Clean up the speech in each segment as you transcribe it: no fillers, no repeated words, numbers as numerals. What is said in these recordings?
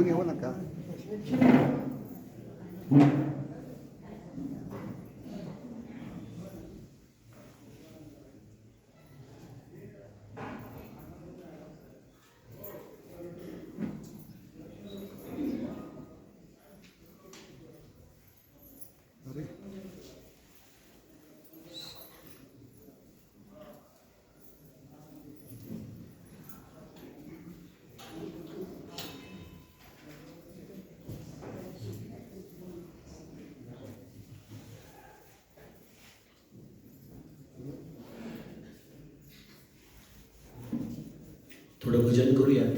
घेऊ नका. थोडं भजन करूयात.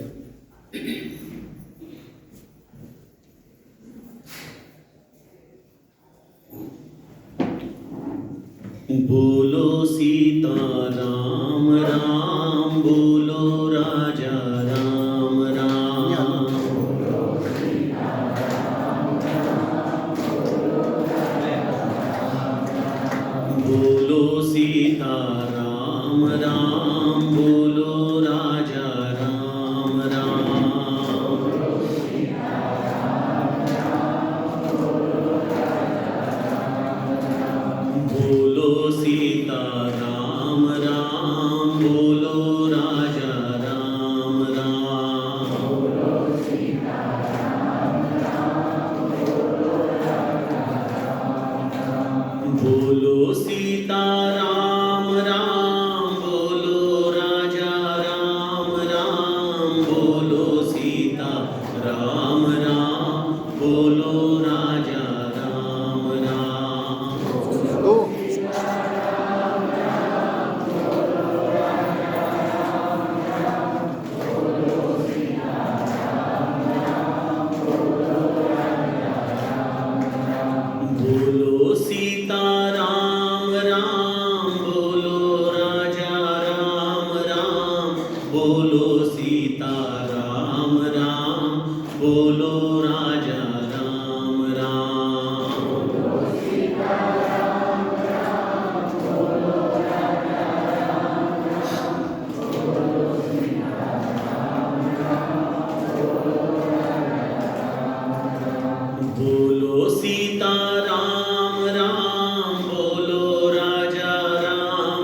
बोलो सीता राम राम, बोलो राजा राम राम. बोलो सीता राम राम, बोलो राजा राम राम. बोलो सीता राम राम, बोलो राजा राम राम. बोलो सीता राम राम, बोलो राजा राम राम. बोलो सीता राम राम, बोलो राजा राम राम. बोलो सीता राम राम, बोलो राजा राम राम. बोलो सीता राम राम, बोलो राजा राम राम. बोलो सीता राम राम, बोलो राजा राम राम.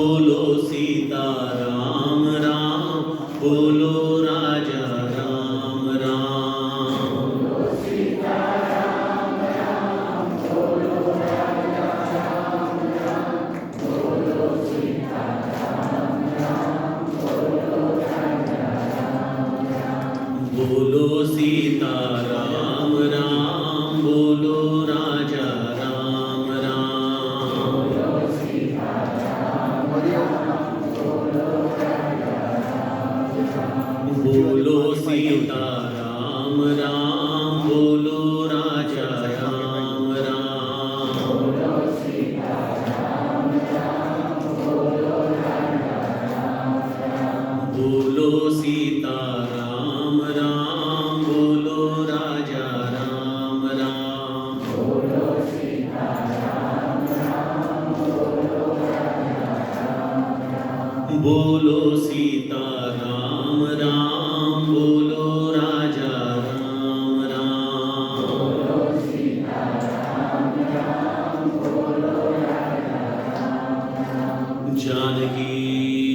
बोलो सीता राम राम, बोलो राजा राम राम. बोलो सीता राम राम, बोलो राजा राम राम. बोलो सीता राम राम, बोलो राजा राम राम. बोलो सीता राम राम, बोलो राजा राम राम. बोलो सीता राम राम, बोलो राजा राम राम. जानकी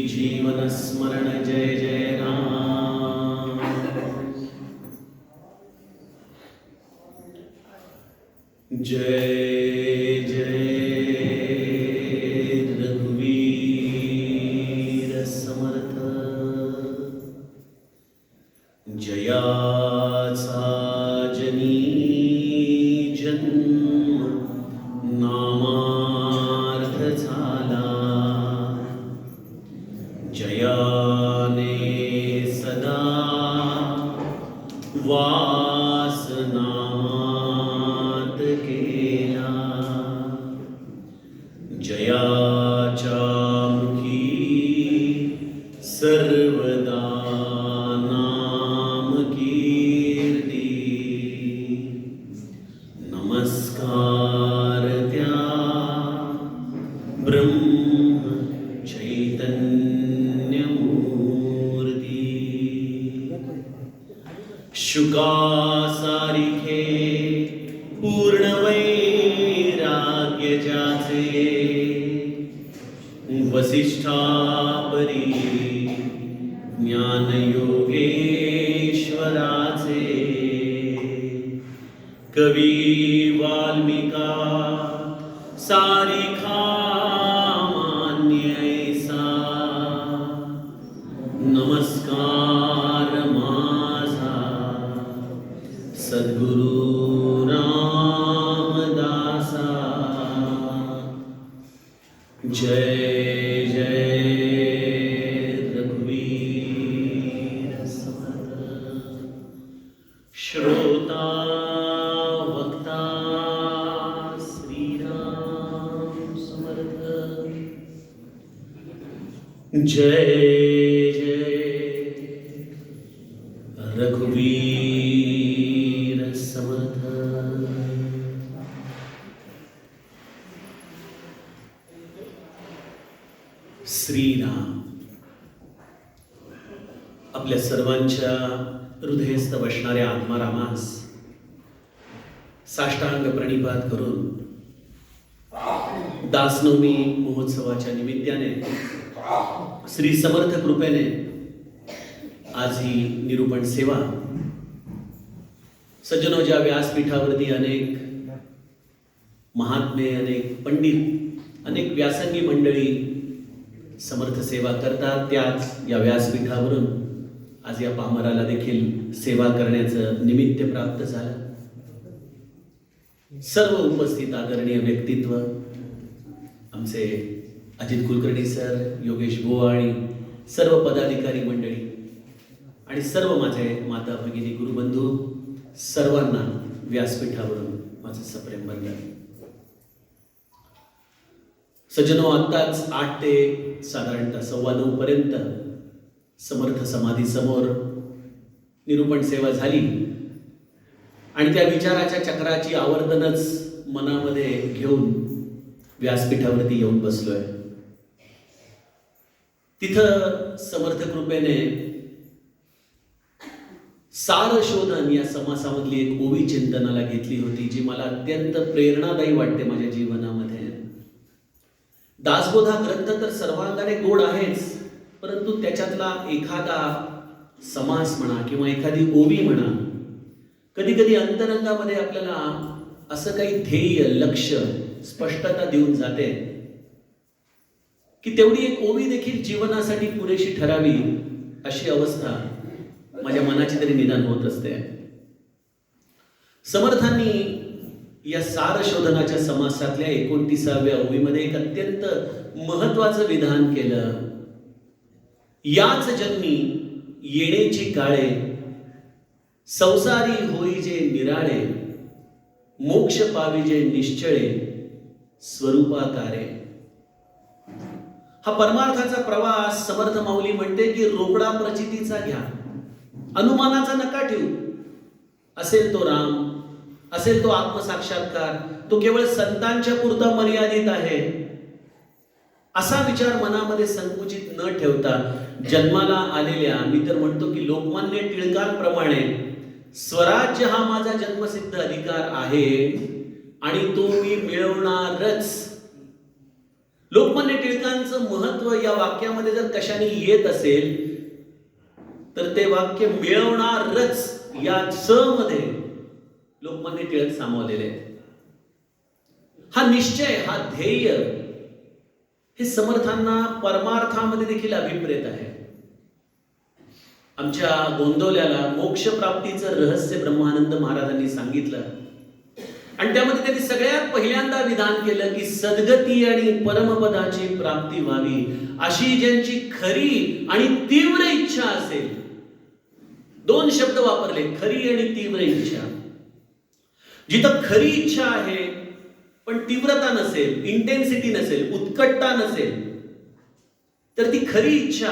जीवन स्मरण जय जय राम. जय जय रघुवीर समर्थ. जयाचा जनी जन्म, नामार्थ झाला. जयाने सदा वास नामात केला. जयाच्या मुखी सर्वदा नाम कीर्ती. नमस्कार त्या ब्रह्म चैतन्य मूर्ती. पूर्ण वैराग्य ज्याचे वसिष्ठापरी ज्ञान योगेश्वराचे कवी वाल्मिका सारिखा मान्य ऐसा नमस्कार माझा सद्गुरु रामदासा जय श्रोता वक्ता श्रीराम समर्थ जय रघुवीर समर्थ। श्रीराम आपल्या सर्वांच्या हृदयस्थ बसणाऱ्या आत्मारामास साष्टांग प्रणिपात करून दासनवमी महोत्सवाच्या निमित्ताने श्री समर्थ कृपेने आज ही निरूपण सेवा सज्जनो ज्या व्यासपीठावरती अनेक महात्मे अनेक पंडित अनेक व्यासंगी मंडळी समर्थ सेवा करतात त्याच या व्यासपीठावरून आज या पामराला देखील सेवा करण्याचं निमित्त प्राप्त झालं। सर्व उपस्थित आदरणीय व्यक्तित्व आमचे अजित कुलकर्णी सर, योगेश बुवा आणि सर्व पदाधिकारी मंडळी आणि सर्व माझे माता भगिनी गुरुबंधू सर्वांना व्यासपीठावरून माझं सप्रेम वंदन। सज्जनो आत्ताच 8 ते साधारणतः 8:15 पर्यंत समर्थ समाधी समोर निरूपण सेवा झाली आणि त्या विचाराच्या चक्राची आवर्तनच मनामध्ये घेऊन व्यासपीठावरती येऊन बसलोय। तिथं समर्थ कृपेने सार शोधन या समासामधली एक ओवी चिंतनाला घेतली होती जी मला अत्यंत प्रेरणादायी वाटते माझ्या जीवनामध्ये। दासबोध हा ग्रंथ तर सर्वांगाने गोड आहेच, परंतु त्याच्यातला एखादा समास म्हणा किंवा एखादी ओवी म्हणा कधी कधी अंतरंगामध्ये आपल्याला असं काही ध्येय लक्ष स्पष्टता देऊन जाते की तेवढी एक ओवी देखील जीवनासाठी पुरेशी ठरावी अशी अवस्था माझ्या मनाची तरी निदान होत असते। समर्थांनी या सार शोधनाच्या समासातल्या 29व्या ओवीमध्ये एक अत्यंत महत्वाचं विधान केलं। याच जन्मी येण्याची काळे संसारी होईजे निराळे मोक्ष पाविजे निश्चळे स्वरूपाकारे। हा परमार्थाचा प्रवास समर्थ माऊली म्हणते की रोकडा प्रचितीचा घ्या, अनुमानाचा नका ठेवू। असेल तो राम, असेल तो आत्मसाक्षात्कार, तो केवळ संतांच्या पुरता मर्यादित आहे असा विचार मनामध्ये संकुचित न ठेवता जन्माला आलेल्या, मी तर म्हणतो की लोकमान्य टिळकांप्रमाणे स्वराज्य हा माझा जन्मसिद्ध अधिकार आहे आणि तो मी मिळवणारच। लोकमान्य टिळकांचं महत्व या वाक्यामध्ये जर कशाने येत असेल तर ते वाक्य मिळवणारच या च मध्ये लोकमान्य टिळक सामावलेले आहेत। हा निश्चय, हा ध्येय हे समर्थांना परमार्थामध्ये देखील अभिप्रेत आहे। आमच्या गोंदवल्याला मोक्ष प्राप्तीचं रहस्य ब्रह्मानंद महाराजांनी सांगितलं आणि त्यामध्ये त्यांनी सगळ्यात पहिल्यांदा विधान केलं की सद्गती आणि परमपदाची प्राप्ती व्हावी अशी ज्यांची खरी आणि तीव्र इच्छा असेल। 2 शब्द वापरले, खरी आणि तीव्र इच्छा। जिथं खरी इच्छा आहे पण तीव्रता नसेल, इंटेन्सिटी नसेल, उत्कटता नसेल तर ती खरी इच्छा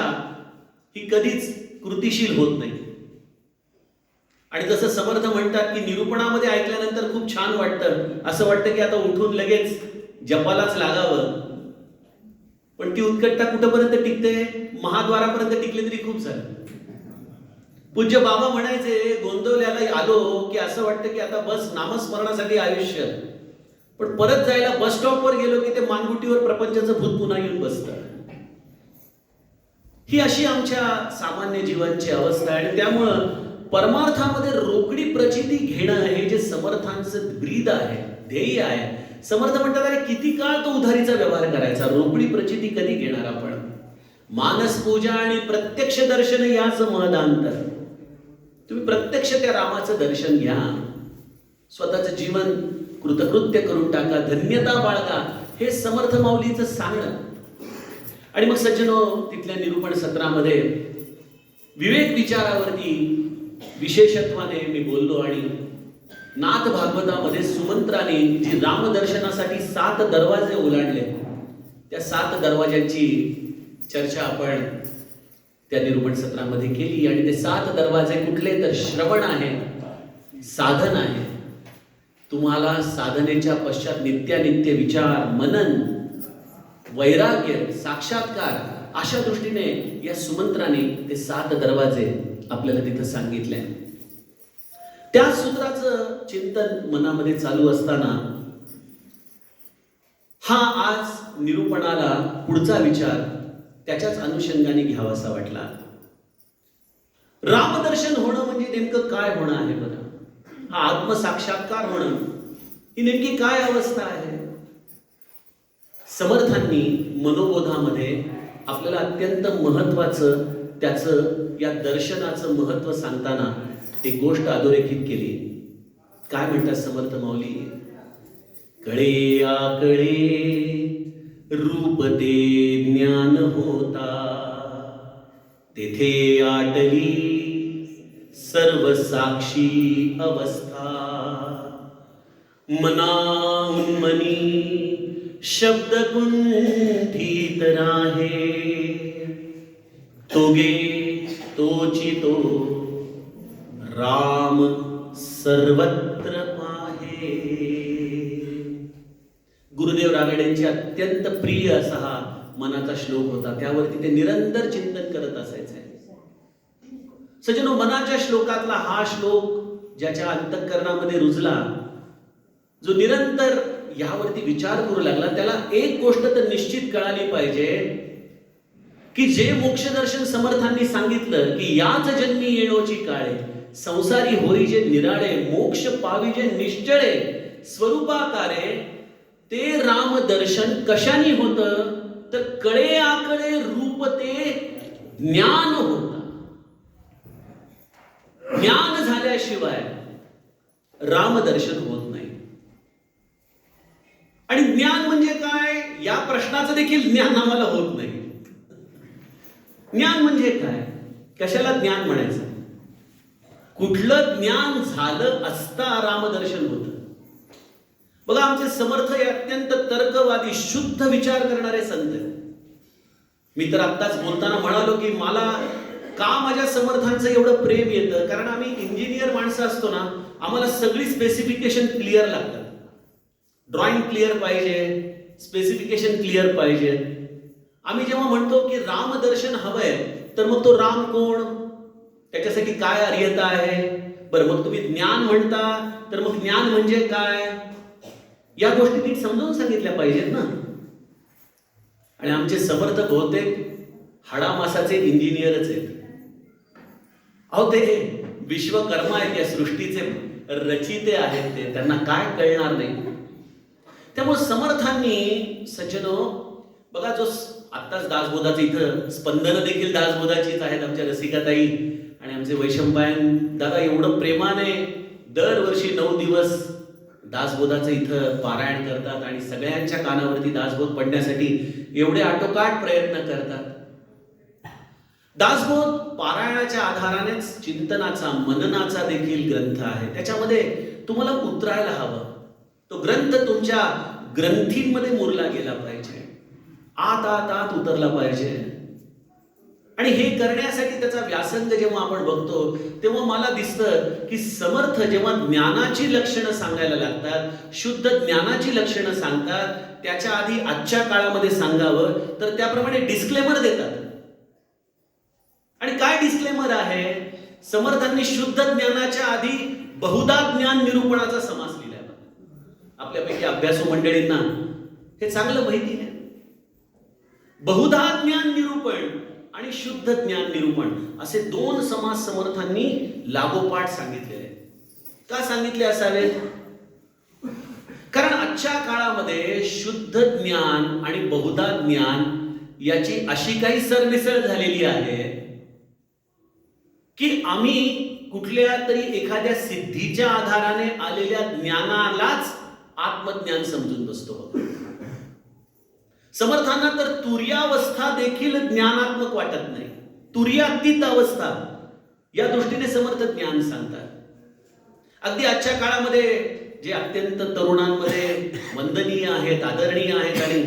ही कधीच कृतिशील होत नाही। आणि जसं समर्थ म्हणतात की निरूपणामध्ये ऐकल्यानंतर खूप छान वाटतं, असं वाटतं की आता उठून लगेच जपालाच लागावं, पण ती उत्कटता कुठपर्यंत टिकते? महाद्वारापर्यंत टिकली तरी खूप झालं। पूज्य बाबा म्हणायचे, गोंदवल्याला आलो की असं वाटतं की आता बस नामस्मरणासाठी आयुष्य, पण परत जायला बस स्टॉपवर गेलो की ते मानगुटीवर प्रपंचाचं भूत पुन्हा येऊन बसतं. ही अशी आमच्या सामान्य जीवनाची अवस्था आहे. आणि त्यामुळं परमार्थामध्ये रोकडी प्रचिती घेणं हे जे समर्थांचं ब्रीद आहे, ध्येय आहे. समर्थ म्हणतात, अरे किती काळ तो उधारीचा व्यवहार करायचा, रोकडी प्रचिती कधी घेणार आपण? मानस पूजा आणि प्रत्यक्ष दर्शन याच महदांतर. तुम्ही प्रत्यक्ष त्या रामाचं दर्शन घ्या, स्वतःचं जीवन कृतकृत्य करून टाका, धन्यता बाळगा, हे समर्थ माऊलीचं सांगणं. आणि मग सज्जनो, तिथल्या निरूपण सत्रामध्ये विवेक विचारावरती विशेषत्वाने मी बोललो. आणि नाथ भागवतामध्ये सुमंत्राने जी रामदर्शनासाठी 7 दरवाजे ओलांडले, त्या 7 दरवाजांची चर्चा आपण त्या निरूपण सत्रामध्ये केली. आणि ते 7 दरवाजे कुठले? तर श्रवण आहे, साधन आहे. तुम्हाला साधनेच्या पश्चात नित्यानित्य विचार, मनन, वैराग्य, साक्षात्कार, अशा दृष्टीने या सुमंत्राने ते 7 दरवाजे आपल्याला तिथं सांगितले. त्या सूत्राचं चिंतन मनामध्ये चालू असताना हा आज निरूपणाला पुढचा विचार त्याच्याच अनुषंगाने घ्यावासा वाटला. रामदर्शन होणं म्हणजे नेमकं काय होणं आहे बरं? हा आत्मसाक्षात्कार होणं ही नेमकी काय अवस्था आहे? समर्थांनी मनोबोधामध्ये आपल्याला अत्यंत महत्वाचं त्याचं या दर्शनाचं महत्व सांगताना एक गोष्ट अधोरेखित केली. काय म्हणतात समर्थ माऊली? कळे आकळे रूप ते ज्ञान होता, तेथे आटली सर्व साक्षी अवस्था. मनाहून मनी शब्द कुंठित राहे, तोगे तोची तो राम सर्वत्र पाहे. गुरुदेव रानडेंचे अत्यंत प्रिय असा हा मनाचा श्लोक होता. त्यावरती ते निरंतर चिंतन करत असायचे. सज्जनो, मनाच्या श्लोकातला हा श्लोक ज्याच्या अंतःकरणामध्ये रुजला, जो निरंतर यावरती विचार करू लागला, त्याला एक गोष्ट तर निश्चित कळाली पाहिजे की जे मोक्षदर्शन समर्थांनी सांगितलं की याच जन्मी येणोची काळे, संसारी होई जे निराळे, मोक्ष पावी जे निश्चळे, स्वरूपाकारे, ते रामदर्शन कशाने होतं? तर कळे आकळे रूप ते ज्ञान होतं. ज्ञान झाल्याशिवाय रामदर्शन होत नाही. आणि ज्ञान म्हणजे काय, या प्रश्नाचं देखील ज्ञान आम्हाला होत नाही. ज्ञान म्हणजे काय? कशाला ज्ञान म्हणायचं? कुठलं ज्ञान झालं असता रामदर्शन होतं? बघा, आमचे समर्थ हे अत्यंत तर्कवादी, शुद्ध विचार करणारे संत. मी तर आत्ताच बोलताना म्हणालो की मला का माझ्या समर्थांचं एवढं प्रेम येतं, कारण आम्ही इंजिनियर माणसं असतो ना, आम्हाला सगळी स्पेसिफिकेशन क्लिअर लागतात. ड्रॉइंग क्लिअर पाहिजे, स्पेसिफिकेशन क्लिअर पाहिजे. आम्ही जेव्हा म्हणतो की रामदर्शन हवंय, तर मग तो राम कोण, त्याच्यासाठी काय अर्हता आहे? बरं, मग तुम्ही ज्ञान म्हणता, तर मग ज्ञान म्हणजे काय? या गोष्टी नीट समजावून सांगितल्या पाहिजेत ना. आणि आमचे समर्थ बहुतेक हाडामासाचे इंजिनियरच आहेत. अहो, ते विश्वकर्मा आहेत, या सृष्टीचे रचिते आहेत. ते त्यांना काय कळणार नाही. त्यामुळे समर्थांनी सज्जनो, बघा, जो आत्ताच दासबोधाचं इथं स्पंदन देखील दासबोधाचीच आहेत. आमच्या रसिकाताई आणि आमचे वैशंपायन दादा एवढं प्रेमाने दरवर्षी 9 दिवस दासबोधाचं इथं पारायण करतात आणि सगळ्यांच्या कानावरती दासबोध पडण्यासाठी एवढे आटोकाट प्रयत्न करतात. दासबोध पारायणाच्या आधारानेच चिंतनाचा, मननाचा देखील ग्रंथ आहे. त्याच्यामध्ये तुम्हाला उतरायला हवं. तो ग्रंथ तुमच्या ग्रंथींमध्ये मुरला गेला पाहिजे, आत आत आत उतरला पाहिजे. आणि हे करण्यासाठी त्याचा व्यासंग जेव्हा आपण बघतो, तेव्हा मला दिसतं की समर्थ जेव्हा ज्ञानाची लक्षणं सांगायला लागतात, शुद्ध ज्ञानाची लक्षणं सांगतात, त्याच्या आधी आजच्या काळामध्ये सांगावं तर त्याप्रमाणे डिस्क्लेमर देतात. आणि काय डिस्क्लेमर आहे? समर्थांनी शुद्ध ज्ञानाच्या आधी बहुधा ज्ञान निरूपणाचा समास लिहिलाय. आपल्यापैकी अभ्यासू मंडळींना हे चांगलं माहिती आहे. बहुधा ज्ञान निरूपण आणि शुद्ध ज्ञान निरूपण असे दोन समास समर्थांनी लागोपाठ सांगितलेले. का सांगितले असावेत? कारण आजच्या काळामध्ये शुद्ध ज्ञान आणि बहुधा ज्ञान याची अशी काही सरमिसळ झालेली आहे की आम्ही कुठल्या तरी एखाद्या सिद्धीच्या आधाराने आलेल्या ज्ञानालाच आत्मज्ञान समजून बसतो. समर्थांना तर तुर्यावस्था देखील ज्ञानात्मक वाटत नाही. तुर्यातीत अवस्था या दृष्टीने समर्थ ज्ञान सांगतात. अगदी आजच्या काळामध्ये जे अत्यंत तरुणांमध्ये वंदनीय आहेत, आदरणीय आहेत आणि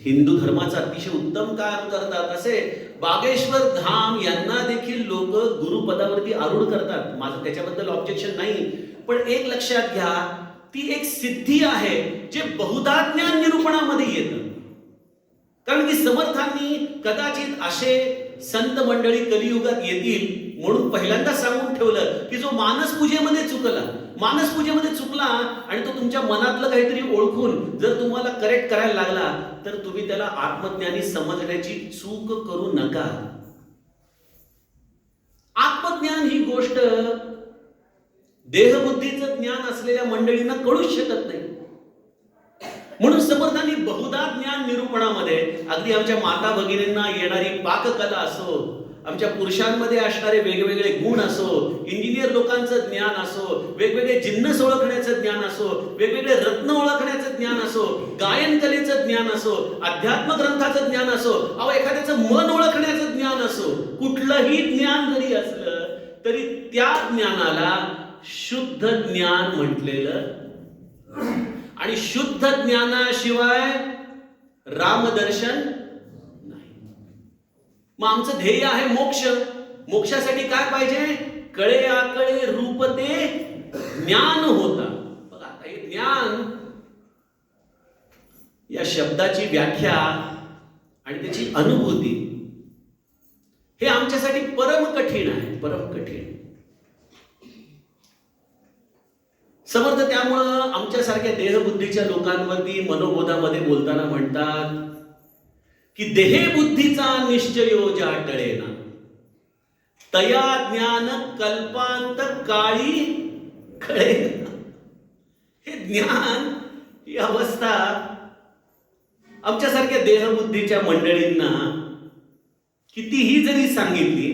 हिंदू धर्माचं अतिशय उत्तम काम करतात असे बागेश्वर धाम यांना देखील लोक गुरुपदावरती आरूढ करतात. माझं त्याच्याबद्दल ऑब्जेक्शन नाही, पण एक लक्षात घ्या, ती एक सिद्धी आहे जे बहुधा ज्ञान निरूपणामध्ये येतं. कारण की समर्थांनी कदाचित असे संत मंडळी कलियुगात येतील म्हणून पहिल्यांदा सांगून ठेवलं की जो मानसपूजेमध्ये चुकला आणि तो तुमच्या मनातलं काहीतरी ओळखून जर तुम्हाला करेक्ट करायला लागला तर तुम्ही त्याला आत्मज्ञानी समजण्याची चूक करू नका. आत्मज्ञान ही गोष्ट देहबुद्धीचं ज्ञान असलेल्या मंडळींना कळूच शकत नाही. म्हणून समर्थांनी बहुधा ज्ञान निरूपणामध्ये अगदी आमच्या माता भगिनींना येणारी पाककला असो, आमच्या पुरुषांमध्ये असणारे वेगवेगळे गुण असो, इंजिनियर लोकांचं ज्ञान असो, वेगवेगळे जिन्नस ओळखण्याचं ज्ञान असो, वेगवेगळे रत्न ओळखण्याचं ज्ञान असो, गायन कलेचं ज्ञान असो, अध्यात्म ग्रंथाचं ज्ञान असो, अहो एखाद्याचं मन ओळखण्याचं ज्ञान असो, कुठलंही ज्ञान जरी असलं तरी त्या ज्ञानाला शुद्ध ज्ञान म्हटलेलं. आणि शुद्ध ज्ञानाशिवाय रामदर्शन नाही. मग आमचं ध्येय आहे मोक्ष. मोक्षासाठी काय पाहिजे? कळे आकळे रूप ते ज्ञान होता. बघा आता हे ज्ञान या शब्दाची व्याख्या आणि त्याची अनुभूती हे आमच्यासाठी परम कठीण आहे, परम कठीण. समर्थ त्यामुळं आमच्यासारख्या देहबुद्धीच्या लोकांवरती मनोबोधामध्ये बोलताना म्हणतात की देहबुद्धीचा निश्चयो ज्या टळेना तया ज्ञान कल्पांत काळी कळेना. हे ज्ञान ही अवस्था आमच्यासारख्या देहबुद्धीच्या मंडळींना कितीही जरी सांगितली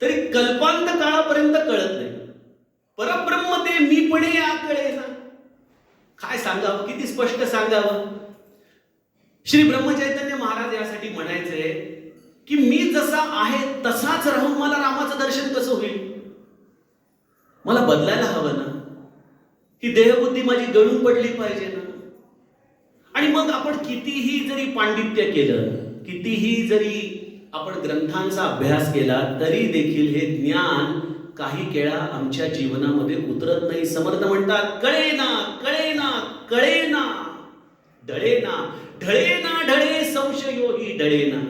तरी कल्पांत काळापर्यंत कळत नाही. परब्रह्म ते मीपणे आकळे ना. काय सांगावं, किती स्पष्ट सांगावं. श्री ब्रह्मचैतन्य महाराज यासाठी म्हणायचे की मी जसा आहे तसाच राहून मला रामाचं दर्शन कसं होईल? मला बदलायला हवं ना. ही देहबुद्धी माझी गळून पडली पाहिजे ना. आणि मग आपण कितीही जरी पांडित्य केलं, कितीही जरी आपण ग्रंथांचा अभ्यास केला तरी देखील हे ज्ञान काही केळा आमच्या जीवनामध्ये उतरत नाही. समर्थ म्हणतात कळेना कळेना कळेना ढळेना ढळेना ढळे संशयो ही ढळेना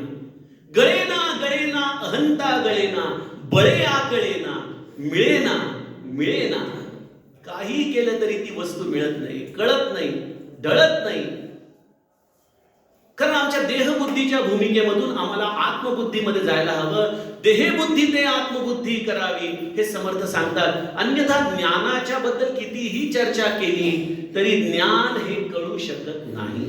गळेना गळेना अहंता गळेना बळे आकळेना मिळेना मिळेना. काही केलं तरी ती वस्तू मिळत नाही, कळत नाही, ढळत नाही. कारण आमच्या देहबुद्धीच्या भूमिकेमधून आम्हाला आत्मबुद्धीमध्ये जायला हवं. देहबुद्धी ते आत्मबुद्धी करावी हे समर्थ सांगतात. अन्यथा ज्ञानाच्या बद्दल कितीही चर्चा केली तरी ज्ञान हे कळू शकत नाही.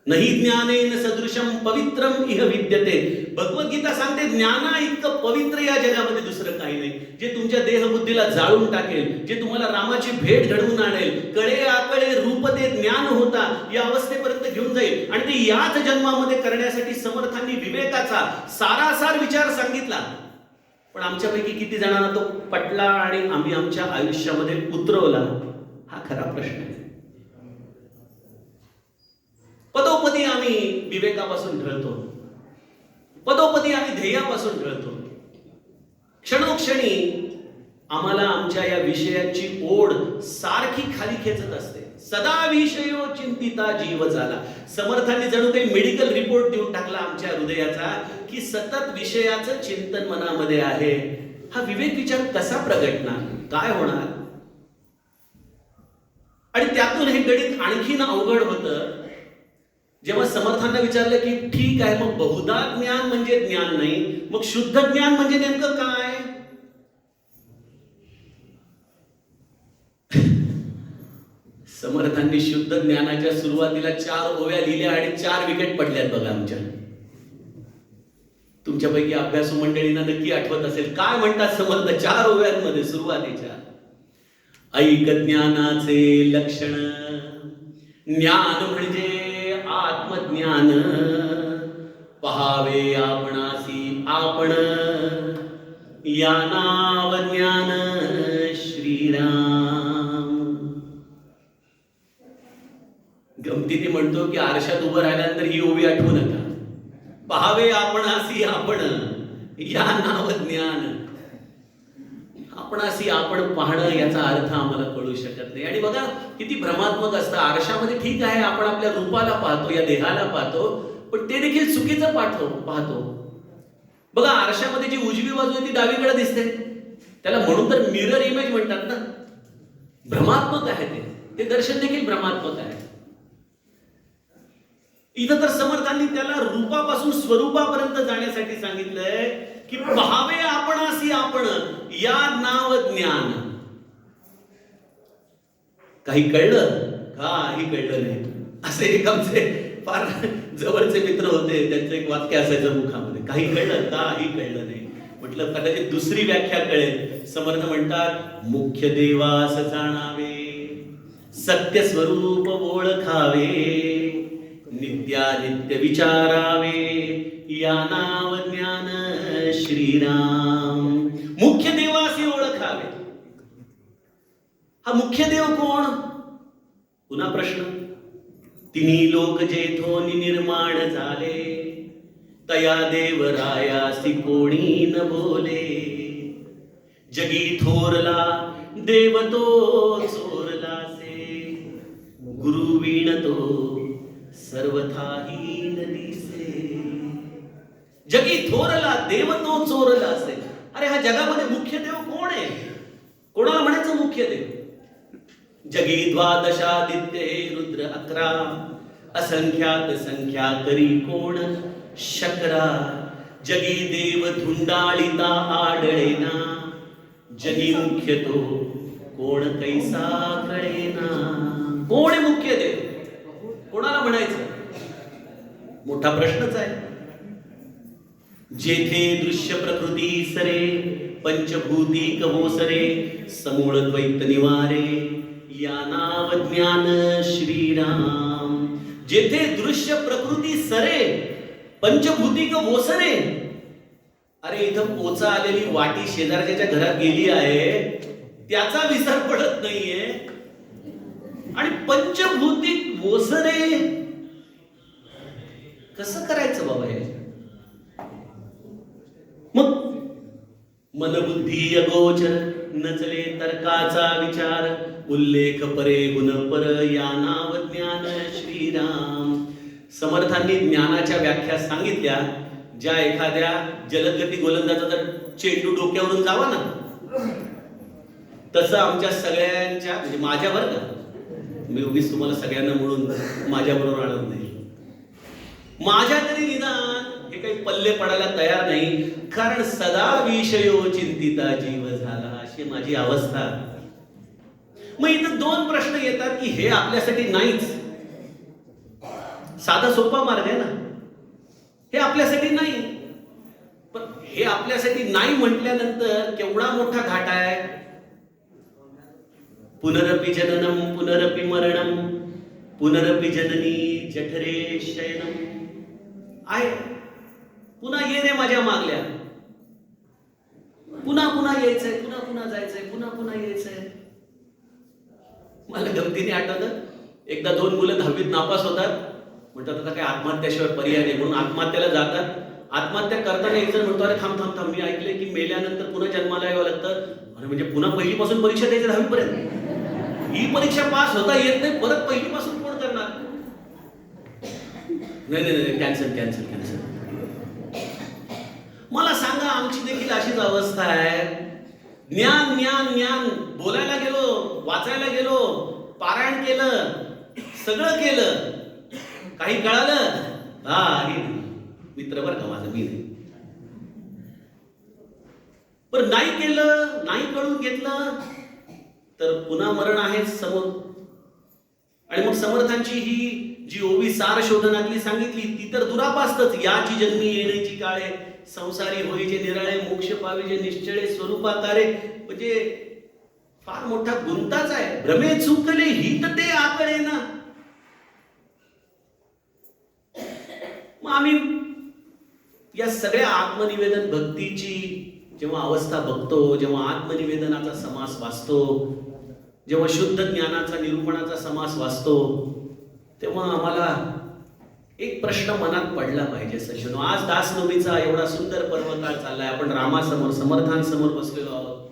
नाही ज्ञानेन सदृशम पवित्रम इह विद्यते. भगवद्गीता सांगते ज्ञाना इतकं पवित्र या जगामध्ये दुसरं काही नाही, जे तुमच्या देहबुद्धीला जाळून टाकेल, जे तुम्हाला रामाची भेट घडवून आणेल, कळे आकळे रूप ते ज्ञान होता या अवस्थेपर्यंत घेऊन जाईल. आणि ते याच जन्मामध्ये करण्यासाठी समर्थांनी विवेकाचा सारासार विचार सांगितला. पण आमच्यापैकी किती जणांना तो पटला आणि आम्ही आमच्या आयुष्यामध्ये उतरवला, हा खरा प्रश्न आहे. पदोपदी आम्ही विवेकापासून ढळतो, पदोपदी आम्ही ध्येयापासून ढळतो. क्षणोक्षणी आम्हाला आमच्या या विषयाची ओढ सारखी खाली खेचत असते, सदा विषयो चिंतिता जीव झाला. समर्थांनी जणू काही मेडिकल रिपोर्ट देऊन टाकला आमच्या हृदयाचा, की सतत विषयाचं चिंतन मनामध्ये आहे. हा विवेक विचार कसा प्रगटणार, काय होणार? आणि त्यातून हे गणित आणखीन अवघड होतं. जेव्हा समर्थांना विचारलं की ठीक आहे, मग बहुधा ज्ञान म्हणजे ज्ञान नाही, मग शुद्ध ज्ञान म्हणजे नेमकं काय? समर्थांनी शुद्ध ज्ञानाच्या सुरुवातीला 4 ओव्या लिहिल्या आणि 4 विकेट पडल्यात बघा आमच्या. तुमच्यापैकी अभ्यासू मंडळींना नक्की आठवत असेल काय म्हणतात समर्थ 4 ओव्यांमध्ये सुरुवातीच्या. ऐक ज्ञानाचे लक्षण, ज्ञान म्हणजे आत्मज्ञान, पहावे आपणासी आपण, या नाव ज्ञान श्रीराम. गमतीने म्हणतो की आरशात उभं राहिल्यानंतर ही ओवी आठवू नका. पहावे आपणासी आपण, या नाव ज्ञान. आपणासी आपण पाहणं याचा अर्थ आम्हाला कळू शकत नाही. आणि बघा किती भ्रमात्मक असतं. आरशामध्ये ठीक आहे आपण आपल्या रूपाला पाहतो, या देहाला पाहतो, पण ते देखील चुकीचं पाहतो. बघा आरशामध्ये जी उजवी बाजू आहे ती डावीकडे दिसते, त्याला म्हणून तर मिरर इमेज म्हणतात ना. भ्रमात्मक आहे ते दर्शन देखील भ्रमात्मक आहे. इथं तर समर्थांनी त्याला रूपापासून स्वरूपापर्यंत जाण्यासाठी सांगितलंय की पहावे आपणासी आपण, या नाव ज्ञान. काही कळलं? काही कळलं नाही. असे एक आमचे फार जवळचे मित्र होते, त्यांचं एक वाक्य असायचं मुखामध्ये, काही कळलं? काही कळलं नाही. म्हटलं कदाचित दुसरी व्याख्या कळेल. समर्थ म्हणतात मुख्य देवास जाणावे, सत्य स्वरूप ओळखावे, नित्यानित्य विचारावे, या नाव ज्ञान श्रीराम. मुख्य देवासी ओळखावे. हा मुख्य देव कोण? पुन्हा प्रश्न. तिन्ही लोक जेथोनी निर्माण झाले, तया देवरायासी कोणी न बोले. जगी थोरला देव तो चोरलासे, गुरु वीण तो सर्वथाही दिसे. जगी थोरला देव तो चोरला असे. अरे हा जगामध्ये मुख्य देव कोण आहे? कोणाला म्हणायचं मुख्य देव? जगी द्वादशादित्य रुद्र 11, असंख्यात संख्या करी कोण शकरा. जगी देव धुंडाळिता आढळेना, जगी मुख्य तो कोण कैसा कळेना. कोण आहे मुख्य देव? कोणाला म्हणायचं? मोठा प्रश्नच आहे. जेथे दृश्य प्रकृती सरे, पंचभूती कवोसरे, समूळ द्वैत निवारे, या नाव ज्ञान श्रीराम. जेथे दृश्य प्रकृती सरे, पंचभूती ओसरे. अरे इथं पोचा आलेली वाटी शेजारच्या घरात गेली आहे, त्याचा विसर पडत नाहीये. आणि पंचभूतिक ओसरे कसं करायचं बाबा हे? मग मनबुद्धी अगोचर, नचले तर्काचा विचार, उल्लेख परे गुण पर, या नाव ज्ञान श्रीराम. समर्थांनी ज्ञानाच्या व्याख्या सांगितल्या. ज्या एखाद्या जलदगती गोलंदाजा जर चेंडू डोक्यावरून जावा ना, तसं आमच्या सगळ्यांच्या म्हणजे माझ्यावर का, मी उगीच तुम्हाला सगळ्यांना म्हणून माझ्याबरोबर आणत नाही, माझ्या तरी निदान हे काही पल्ले पडायला तयार नाही. कारण सदा विषयो चिंतिता जीव झाला, अशी माझी अवस्था. मग इथं 2 प्रश्न येतात की हे आपल्यासाठी नाहीच. साधा सोपा मार्ग आहे ना, हे आपल्यासाठी नाही. पण हे आपल्यासाठी नाही म्हटल्यानंतर केवढा मोठा घाट आहे. पुनरपि जननम पुनरपि मरणम, पुनरपि जननी जठरे शयनम. आहे पुन्हा ये रे माझ्या मागल्या, पुन्हा पुन्हा यायचंय, पुन्हा पुन्हा जायचंय, पुन्हा पुन्हा यायचंय. मला गमतीने आठवतं, एकदा 2 मुलं 10वीत नापास होतात. म्हणतात आता काय आत्महत्याशिवाय पर्याय नाही, म्हणून आत्महत्याला जातात. आत्महत्या करताना एक जण म्हणतो अरे थांब थांब थांब, मी ऐकले की मेल्यानंतर पुन्हा जन्माला यावं लागतं. अरे म्हणजे पुन्हा पहिलीपासून परीक्षा द्यायची 10वी पर्यंत. ही परीक्षा पास होता येत नाही, परत पहिलीपासून कोण करणार? नाही नाही नाही, कॅन्सल कॅन्सल कॅन्सल. मला सांगा, आमची देखील अशीच अवस्था आहे. ज्ञान ज्ञान ज्ञान बोलायला गेलो, वाचायला गेलो, पारायण केलं, सगळं केलं, काही कळालं? हे मित्र बरं का माझं, मी नाही. पण नाही केलं, नाही कळून घेतलं तर पुन्हा मरण आहे समोर. आणि मग समर्थांची ही जी ओवी सार शोधनातली सांगितली ती तर दुरापास्तच. याची जन्मी येण्याची काळे, संसारी होईचे निराळे, मोक्ष पाविजे निश्चळे स्वरूपाकारे. म्हणजे फार मोठा गुंताच आहे. भ्रमे चुकले हित ते आकळे ना. मग आम्ही या सगळ्या आत्मनिवेदन भक्तीची जेव्हा अवस्था बघतो, जेव्हा आत्मनिवेदनाचा समास वाचतो, जेव्हा शुद्ध ज्ञानाचा निरूपणाचा समास वाचतो, तेव्हा आम्हाला एक प्रश्न मनात पडला पाहिजे. सज्जनो, आज दासनवमीचा एवढा सुंदर पर्वकाळ चाललाय, आपण रामासमोर, समर्थांसमोर बसलेलो आहोत.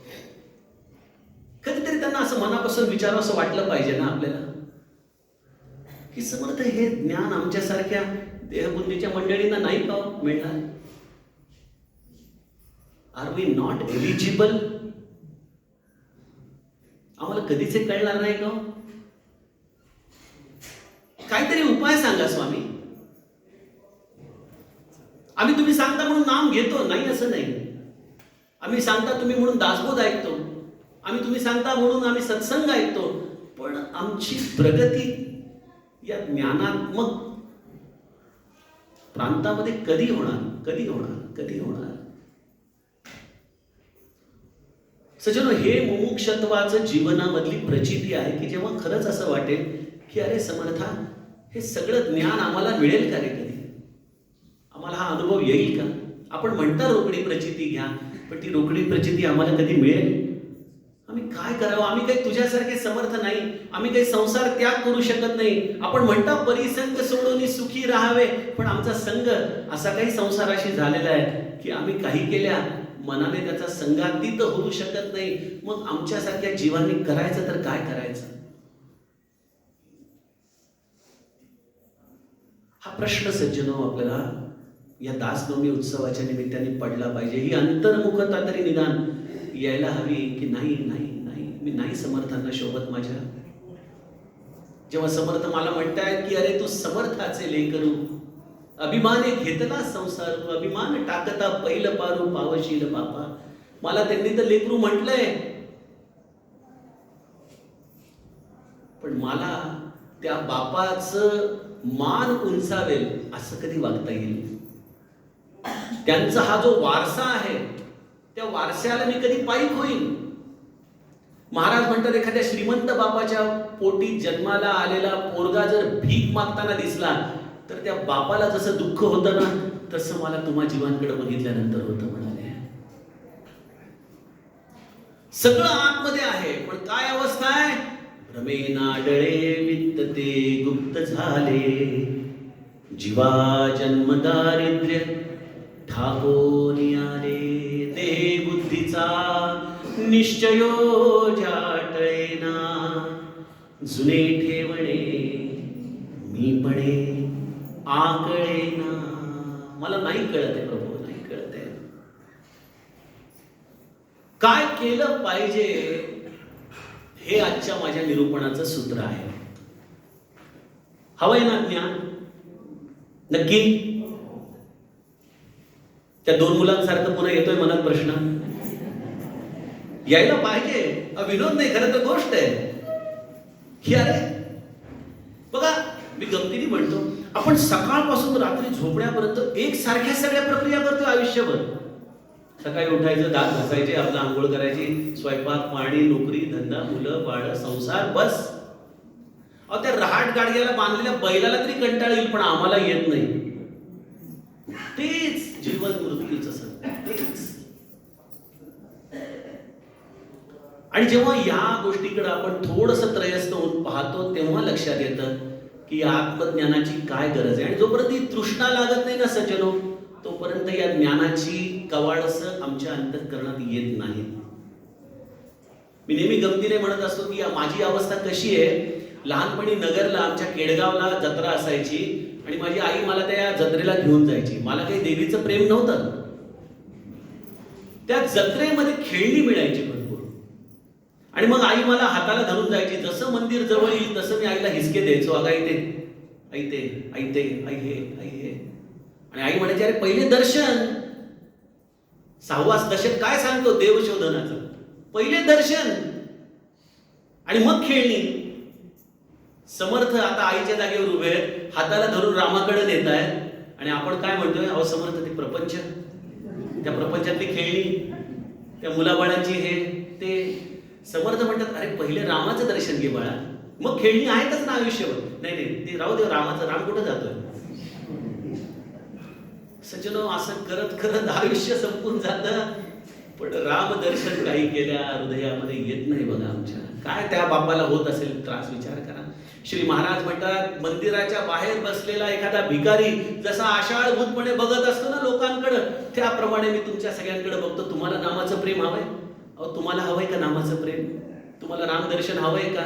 कधीतरी त्यांना असं मनापासून विचारावं असं वाटलं पाहिजे ना आपल्याला, की समर्थ हे ज्ञान आमच्यासारख्या देहबुद्धीच्या मंडळींना नाही का मिळणार? Are we not eligible? आम्हाला कधीच कळणार नाही का? काहीतरी उपाय सांगा स्वामी. आम्ही तुम्ही सांगता म्हणून नाम घेतो, नाही असं नाही. आम्ही सांगता तुम्ही म्हणून दासबोध ऐकतो, आम्ही तुम्ही सांगता म्हणून आम्ही सत्संग ऐकतो. पण आमची प्रगती या ज्ञानात्मक प्रांतामध्ये कधी होणार? कधी होणार? कधी होणार? सज्जनो, हे मुमुक्षत्वाचं जीवनामधली प्रचिती आहे की जेव्हा खरंच असं वाटेल की अरे समर्था, हे सगळं ज्ञान आम्हाला मिळेल का रे? कधी आम्हाला हा अनुभव येईल का? आपण म्हणता रोकडी प्रचिती घ्या, पण ती रोकडी प्रचिती आम्हाला कधी मिळेल? आम्ही काय करावं? आम्ही काही तुझ्यासारखे समर्थ नाही, आम्ही काही संसार त्याग करू शकत नाही. आपण म्हणता परिसंग सोडून सुखी राहावे, पण आमचा संग असा काही संसाराशी झालेला आहे की आम्ही काही केल्या मनाने त्याचा संगातीत होऊ शकत नाही. मग आमच्यासारख्या जीवांनी करायचं तर काय करायचं? हा प्रश्न सज्जनो आपल्याला या दासनवमी उत्सवाच्या निमित्ताने पडला पाहिजे. ही अंतर्मुखता तरी निदान यायला हवी की नाही नाही नाही, मी नाही समर्थांना शोभत माझ्या. जेव्हा समर्थ मला म्हणतायत की अरे तू समर्थाचे लेकरू, अभिमाने घेतला संसार, अभिमान टाकता पहिलं पारू पावशील बापा. मला त्यांनी तर लेकरू म्हटलंय, पण मला त्या बापाचं मान उंचावेल असं कधी वागता येईल? त्यांचा हा जो वारसा आहे त्या वारशाला मी कधी पायी होईन? महाराज म्हणतात एखाद्या श्रीमंत बापाच्या पोटी जन्माला आलेला पोरगा जर भीक मागताना दिसला तर त्या बापाला जसं दुःख होतं ना, तसं मला तुम्हा जीवांकडे बघितल्यानंतर होतं म्हणाले. सगळं आतमध्ये आहे, पण काय अवस्था आहे? भ्रमे नाडळे वित्तते गुप्त झाले, जीवा जन्म दारिद्र्य ठाकोनी आले. देह बुद्धीचा निश्चयो जाटळेना, जुने ठेवणे मीपणे आकळेना. मला नाही कळत आहे प्रभू, नाही कळत आहे. काय केलं पाहिजे हे आजच्या माझ्या निरूपणाचं सूत्र आहे. हवंय ना ज्ञान? नक्की. त्या दोन मुलांसारखं पुन्हा येतोय मनात प्रश्न? यायला पाहिजे. विनोद नाही, खरं तर गोष्ट आहे की अरे बघा, मी गमतीने म्हणतो, आपण सकाळपासून रात्री झोपण्यापर्यंत एक सारख्या सगळ्या प्रक्रिया करतो आयुष्यभर. सकाळी उठायचं, दात घासायचे, आपलं आंघोळ करायची, स्वयंपाक, पाणी, नोकरी, धंदा, मुलं, बाळ, संसार, बस. अहो, त्या रहाट गाडग्याला बांधलेल्या बैलाला तरी कंटाळ येईल, पण आम्हाला येत नाही. तेच जीवन मृत्यूचं सत्य, तेच. आणि जेव्हा या गोष्टीकडे आपण थोडंसं त्रयस्थ होऊन पाहतो तेव्हा लक्षात येतं की आत्मज्ञानाची काय गरज आहे. आणि जोपर्यंत ही तृष्णा लागत नाही ना सज्जनो, तोपर्यंत या ज्ञानाची कवाडस आमच्या अंतःकरणात येत नाही. मी नेहमी गमतीने म्हणत असतो की माझी अवस्था कशी आहे. लहानपणी नगरला आमच्या केडगावला जत्रा असायची आणि माझी आई मला त्या जत्रेला घेऊन जायची. मला काही देवीचं प्रेम नव्हतं. त्या जत्रेमध्ये खेळणी मिळायची भरपूर आणि मग आई मला हाताला धरून जायची. जसं मंदिर जवळ येईल तसं मी आईला हिसके द्यायचो. अगं आई ते आई हे. आणि आई म्हणायची अरे पहिले दर्शन. 6वा दशक काय सांगतो देवशोधनाचं. पहिले दर्शन आणि मग खेळणी. समर्थ आता आईच्या जागेवर उभे आहेत, हाताला धरून रामाकडे नेत आहेत आणि आपण काय म्हणतोय, अहो समर्थ ते प्रपंच, त्या प्रपंचातली खेळणी, त्या मुलाबाळांची हे ते. समर्थ म्हणतात अरे पहिले रामाचं दर्शन घे बाळा, मग खेळणी आहेतच ना आयुष्यभर. नाही ते राहू दे, रामाचं राम कुठं जातोय. सज्जनो असं करत करत आयुष्य संपून जातं, पण राम दर्शन काही केल्या हृदयामध्ये येत नाही बघा आमच्या. काय त्या बापाला होत असेल त्रास, विचार करा. श्री महाराज म्हणतात मंदिराच्या बाहेर बसलेला एखादा भिकारी जसा आषाढभूतपणे बघत असतो ना लोकांकडे, त्याप्रमाणे मी तुमच्या सगळ्यांकडे बघतो. तुम्हाला नामाचं प्रेम हवंय? अहो तुम्हाला हवंय का नामाचं प्रेम? तुम्हाला राम दर्शन हवंय का?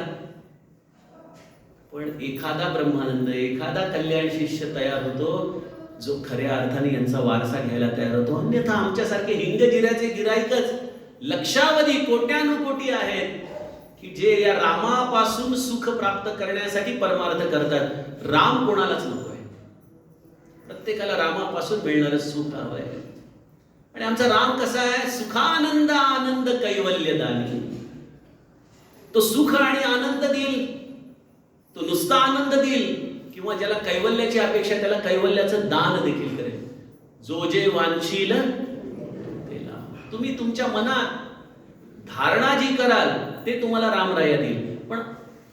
पण एखादा ब्रह्मानंद, एखादा कल्याण शिष्य तयार होतो जो खऱ्या अर्थाने यांचा वारसा घ्यायला तयार होतो. अन्यथा आमच्यासारखे हिंगजिऱ्याचे गिराईकच लक्षावधी कोट्यानुकोटी आहेत की जे या रामापासून सुख प्राप्त करण्यासाठी परमार्थ करतात. राम कोणालाच नकोय, प्रत्येकाला रामापासून मिळणारं सुख हवंय. आणि आमचा राम कसा आहे, सुखानंद आनंद कैवल्यदानी. तो सुख आणि आनंद देईल, तो नुसता आनंद देईल किंवा ज्याला कैवल्याची अपेक्षा त्याला कैवल्याचं दान देखील करेल. जो जे वांछील तेला. तुम्ही तुमच्या मनात धारणा जी कराल ते तुम्हाला रामराया देईल. पण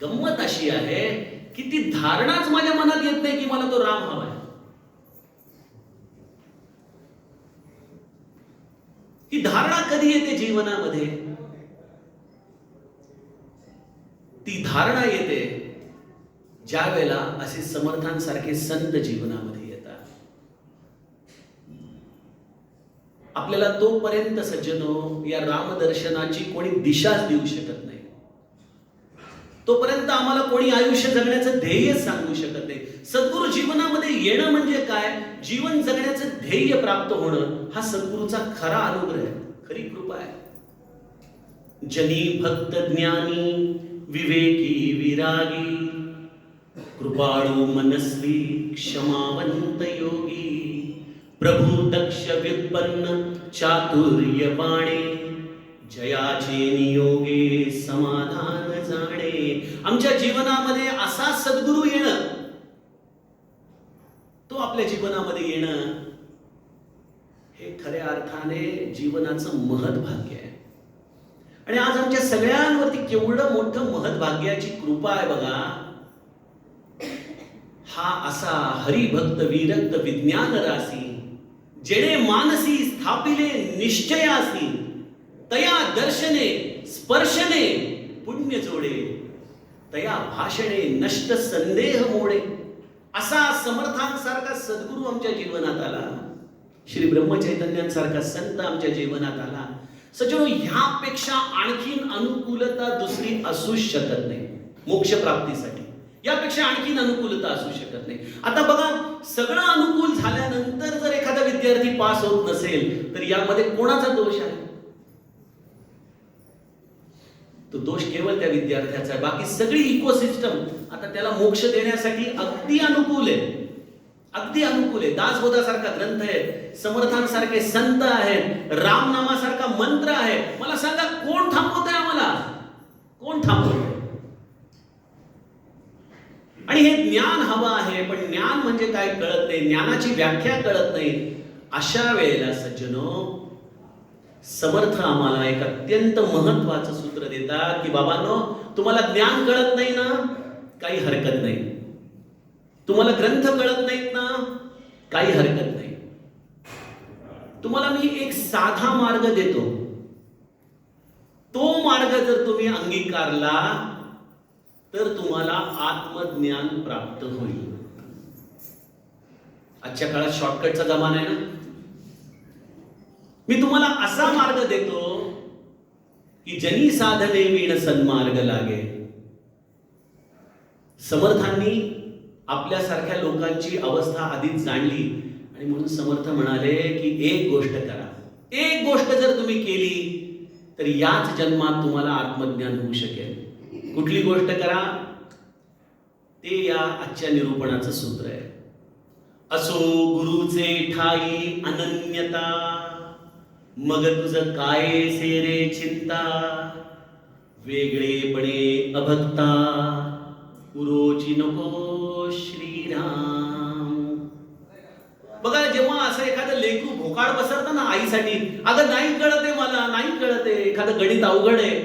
गंमत अशी आहे की ती धारणाच माझ्या मनात येत नाही की मला तो राम हवाय. ही धारणा कधी येते जीवनामध्ये? ती धारणा येते ज्या वेळेला असे समर्थांसारखे संत जीवनामध्ये येतात. आपल्याला तोपर्यंत सज्जनो या रामदर्शनाची कोणी दिशाच देऊ शकत नाही. तोपर्यंत आम्हाला कोणी आयुष्य जगण्याचं ध्येय सांगू शकत नाही. सद्गुरु जीवनामध्ये येणं म्हणजे काय, जीवन जगण्याचं ध्येय प्राप्त होणं हा सद्गुरूचा खरा अनुग्रह आहे, खरी कृपा आहे. जनी भक्त ज्ञानी विवेकी विरागी, कृपाळू मनस्वी क्षमावंत योगी, प्रभू दक्ष व्युत्पन्न चातुर्य बाणे, जयाचे नियोगे समाधान जाणे. आमच्या जीवनामध्ये असा सद्गुरू येणं, तो आपल्या जीवनामध्ये येणं हे खऱ्या अर्थाने जीवनाचं महत्भाग्य आहे. आणि आज आमच्या सगळ्यांवरती केवढं मोठं महत्भाग्याची कृपा आहे बघा. हा असा हरिभक्त विरक्त विज्ञान रासी, जेणे मानसी स्थापिले निश्चयासी, तया दर्शने स्पर्शने पुण्य जोडे, तया भाषणे नष्ट संदेह मोडे. असा समर्थांसारखा सद्गुरू आमच्या जीवनात आला, श्री ब्रह्मचैतन्यांसारखा संत आमच्या जीवनात आला. सज्जनो, ह्यापेक्षा आणखीन अनुकूलता दुसरी असू शकत नाही मोक्ष प्राप्तीसाठी. यापेक्षा आणखीन अनुकूलता असू शकत नाही. आता बघा, सगळं अनुकूल झाल्यानंतर जर एखादा विद्यार्थी पास होत नसेल तर यामध्ये कोणाचा दोष आहे? तो दोष केवळ त्या विद्यार्थ्याचा आहे. बाकी सगळी इकोसिस्टम आता त्याला मोक्ष देण्यासाठी अगदी अनुकूल आहे, अगदी अनुकूल आहे. दासबोधासारखा ग्रंथ आहे, समर्थांसारखे संत आहेत, रामनामासारखा मंत्र आहे. मला सांगा, कोण थांबवतंय आम्हाला? कोण थांबवतंय? आणि हे ज्ञान हवं आहे, पण ज्ञान म्हणजे काय कळत नाही, ज्ञानाची व्याख्या कळत नाही. अशा वेळेला सज्जनो, समर्थ आम्हाला एक अत्यंत महत्वाचं सूत्र देतात की बाबांनो, तुम्हाला ज्ञान कळत नाही ना, काही हरकत नाही. तुम्हाला ग्रंथ कळत नाहीत ना, काही हरकत नाही. तुम्हाला मी एक साधा मार्ग देतो, तो मार्ग जर तुम्ही अंगीकारला तर तुम्हाला आत्मज्ञान प्राप्त होईल. आजच्या काळात शॉर्टकटचा जमाना आहे ना. मी तुम्हाला असा मार्ग देतो की जनी साधने वीण सन्मार्ग लागे. समर्थांनी आपल्यासारख्या लोकांची अवस्था आधीच जाणली आणि म्हणून समर्थ म्हणाले की एक गोष्ट करा. एक गोष्ट जर तुम्ही केली तर याच जन्मात तुम्हाला आत्मज्ञान होऊ शकेल. कुठली गोष्ट करा ते या आजच्या निरूपणाचं सूत्र आहे. असो गुरुचे ठाई अनन्यता, मग तुझं काय से रे चिंता, वेगळेपणे अभक्ता उरोची नको श्रीराम. बघा, जेव्हा असं एखादं लेकरू भोकाड पसरतं ना आईसाठी, अगं नाही कळते मला, नाही कळते, एखादं गणित अवघड आहे,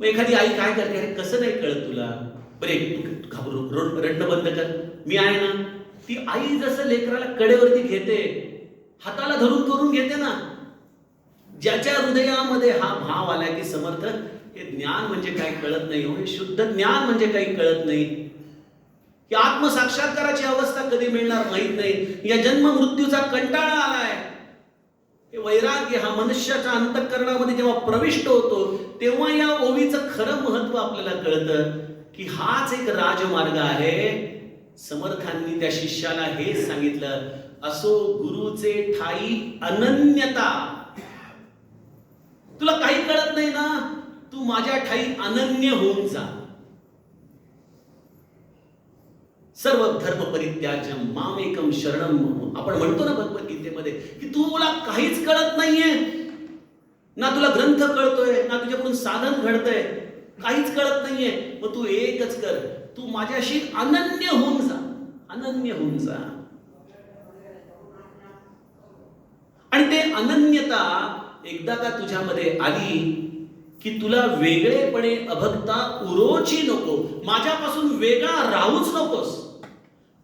मग एखादी आई काय करते, अरे कसं नाही कळत तुला, बरे तू घाबरू, रडणं बंद कर, मी आहे ना. ती आई जसं लेकराला कडेवरती घेते, हाताला धरून करून घेते ना. ज्याच्या हृदयामध्ये हा भाव आला की समर्थ हे ज्ञान म्हणजे काही कळत नाही, हे शुद्ध ज्ञान म्हणजे काही कळत नाही, की आत्मसाक्षात्काराची अवस्था कधी मिळणार माहित नाही, या जन्म मृत्यूचा कंटाळा आलाय, हे वैराग्य हा मनुष्याच्या अंतःकरणामध्ये जेव्हा प्रविष्ट होतो तेव्हा या ओवीचं खरं महत्व आपल्याला कळतं की हाच एक राजमार्ग आहे. समर्थांनी त्या शिष्याला हे सांगितलं, असो गुरुचे ठाई अनन्यता. तुला काही कळत नाही ना, तू माझ्या ठाई अनन्य होऊन जा. सर्व धर्म परित्याज्यम मामेकम शरणम. आपण म्हणतो ना भगवद्गीतेमध्ये की तुला काहीच कळत नाहीये ना, तुला ग्रंथ कळतोय ना, तुझ्याकडून साधन घडतंय, काहीच कळत नाहीये. मग तू एकच कर, तू माझ्याशी अनन्य होऊन जा, अनन्य होऊन जा. आणि ते अनन्यता एकदा का तुझ्यामध्ये आली की तुला वेगळेपणे अभक्ता उरोची नको, माझ्यापासून वेगळा राहूच नकोस,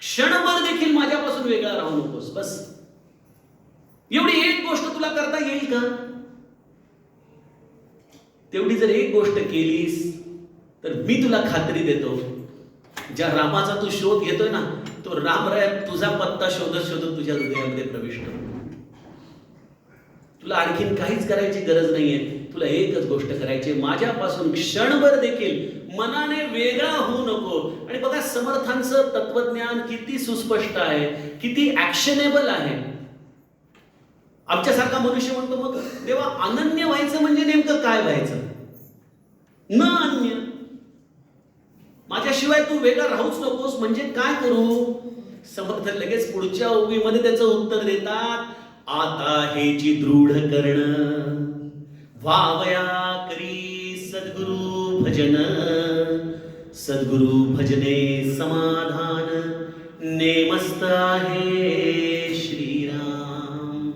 क्षणभर देखील माझ्यापासून वेगळा राहू नकोस. बस एवढी एक गोष्ट तुला करता येईल का? तेवढी जर एक गोष्ट केलीस तर मी तुला खात्री देतो, ज्या रामाचा तू शोध घेतोय ना, तो रामराय तुझा पत्ता शोधत शोधत तुझ्या हृदयामध्ये प्रविष्ट होतो. तुला आणखीन काहीच करायची गरज नाहीये. तुला एकच गोष्ट करायची, माझ्यापासून क्षणभर देखील मनाने वेगळा होऊ नको. आणि बघा, समर्थांचं तत्वज्ञान किती सुस्पष्ट आहे, किती ऍक्शनेबल आहे. आमच्यासारखा मनुष्य म्हणतो, मग तेव्हा अनन्य व्हायचं म्हणजे नेमकं काय व्हायचं? न अन्य, माझ्याशिवाय तू वेगळा राहूच नकोस म्हणजे काय करू? समर्थ लगेच पुढच्या ओवीमध्ये त्याचं उत्तर देतात, आता हेची दृढ करण, व्हावया करी सद्गुरु भजन, सद्गुरु भजने समाधान, नेमस्त आहे श्रीराम.